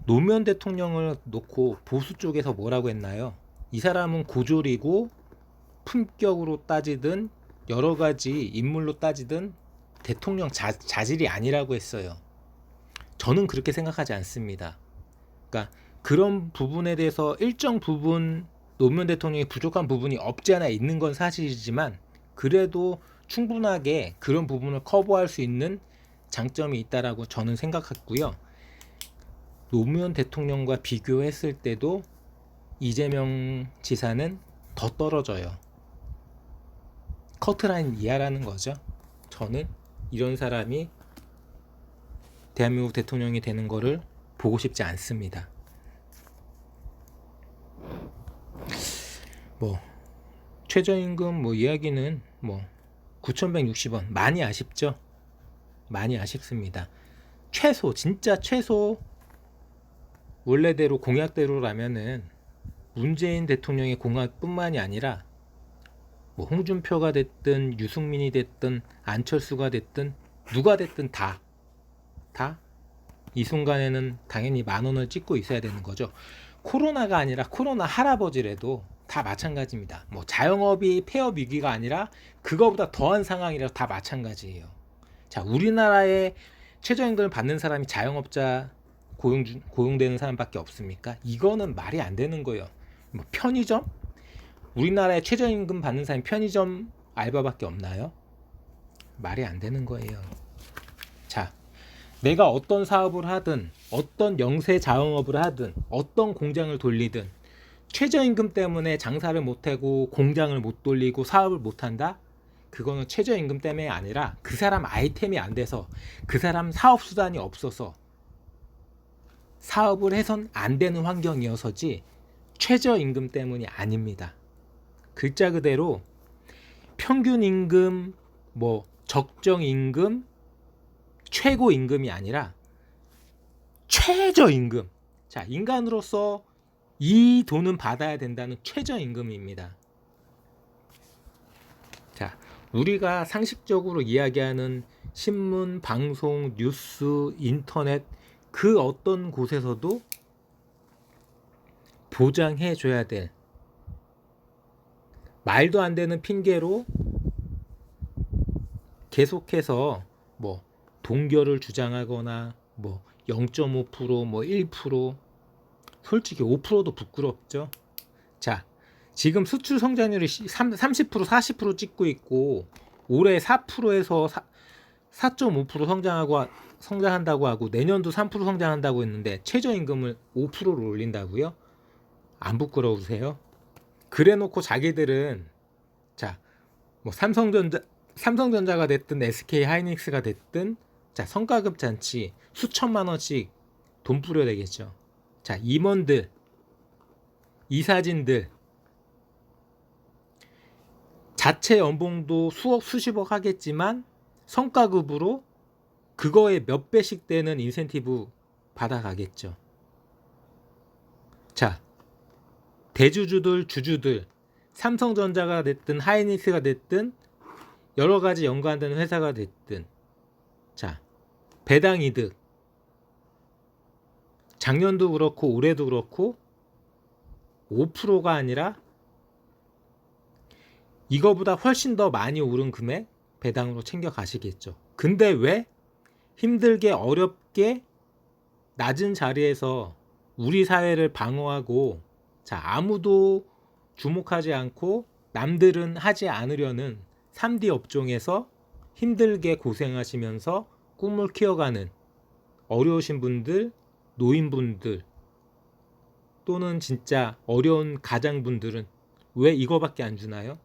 노무현 대통령을 놓고 보수 쪽에서 뭐라고 했나요? 이 사람은 고졸이고 품격으로 따지든 여러 가지 인물로 따지든 대통령 자질이 아니라고 했어요. 저는 그렇게 생각하지 않습니다. 그러니까 그런 부분에 대해서 일정 부분 노무현 대통령이 부족한 부분이 없지 않아 있는 건 사실이지만 그래도 충분하게 그런 부분을 커버할 수 있는 장점이 있다라고 저는 생각했고요. 노무현 대통령과 비교했을 때도 이재명 지사는 더 떨어져요. 커트라인 이하라는 거죠. 저는 이런 사람이 대한민국 대통령이 되는 거를 보고 싶지 않습니다. 뭐 최저임금 뭐 이야기는 뭐 9,160원 많이 아쉽죠. 많이 아쉽습니다. 최소 진짜 최소 원래대로 공약대로라면은 문재인 대통령의 공약뿐만이 아니라 뭐 홍준표가 됐든 유승민이 됐든 안철수가 됐든 누가 됐든 다 이 순간에는 당연히 10,000원을 찍고 있어야 되는 거죠. 코로나가 아니라 코로나 할아버지라도 다 마찬가지입니다. 뭐 자영업이 폐업 위기가 아니라 그거보다 더한 상황이라도 다 마찬가지예요. 자, 우리나라에 최저임금을 받는 사람이 자영업자 고용되는 사람밖에 없습니까? 이거는 말이 안 되는 거예요. 뭐 편의점? 우리나라에 최저임금 받는 사람이 편의점 알바밖에 없나요? 말이 안 되는 거예요. 자, 내가 어떤 사업을 하든 어떤 영세 자영업을 하든 어떤 공장을 돌리든 최저임금 때문에 장사를 못하고 공장을 못 돌리고 사업을 못한다? 그거는 최저임금 때문에 아니라 그 사람 아이템이 안 돼서 그 사람 사업수단이 없어서 사업을 해선 안 되는 환경이어서지 최저임금 때문이 아닙니다. 글자 그대로 평균임금, 뭐 적정임금, 최고임금이 아니라 최저임금. 자, 인간으로서 이 돈은 받아야 된다는 최저임금입니다. 자, 우리가 상식적으로 이야기하는 신문, 방송, 뉴스, 인터넷 그 어떤 곳에서도 보장해 줘야 될 말도 안 되는 핑계로 계속해서 뭐 동결을 주장하거나 뭐 0.5%, 뭐 1%, 솔직히 5%도 부끄럽죠. 자, 지금 수출 성장률이 30%, 40% 찍고 있고 올해 4%에서 4.5% 성장한다고 하고 내년도 3% 성장한다고 했는데 최저임금을 5%로 올린다고요? 안 부끄러우세요? 그래놓고 자기들은 자, 뭐 삼성전자가 됐든 SK 하이닉스가 됐든 자, 성과급 잔치 수천만 원씩 돈 뿌려대겠죠. 자, 임원들, 이사진들 자체 연봉도 수억 수십억 하겠지만 성과급으로 그거에 몇 배씩 되는 인센티브 받아가겠죠. 자, 대주주들, 주주들, 삼성전자가 됐든 하이닉스가 됐든 여러 가지 연관되는 회사가 됐든 자, 배당 이득 작년도 그렇고 올해도 그렇고 5%가 아니라 이거보다 훨씬 더 많이 오른 금액 배당으로 챙겨 가시겠죠. 근데 왜 힘들게 어렵게 낮은 자리에서 우리 사회를 방어하고 자, 아무도 주목하지 않고 남들은 하지 않으려는 3D 업종에서 힘들게 고생하시면서 꿈을 키워가는 어려우신 분들, 노인분들 또는 진짜 어려운 가장분들은 왜 이거밖에 안 주나요?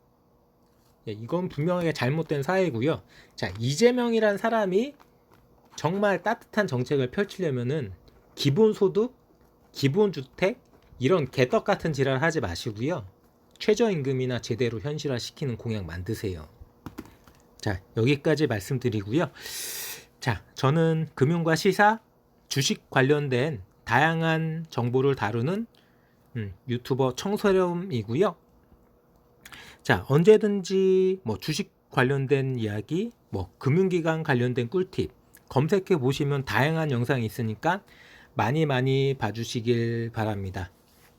이건 분명하게 잘못된 사회고요. 자, 이재명이란 사람이 정말 따뜻한 정책을 펼치려면은 기본소득, 기본주택 이런 개떡 같은 지랄 하지 마시고요. 최저임금이나 제대로 현실화시키는 공약 만드세요. 자, 여기까지 말씀드리고요. 자, 저는 금융과 시사, 주식 관련된 다양한 정보를 다루는 유튜버 청소렴이고요. 자, 언제든지 뭐 주식 관련된 이야기, 뭐 금융기관 관련된 꿀팁 검색해 보시면 다양한 영상이 있으니까 많이 봐주시길 바랍니다.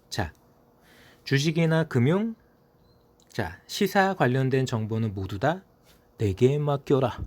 자, 주식이나 금융, 자, 시사 관련된 정보는 모두 다 내게 맡겨라.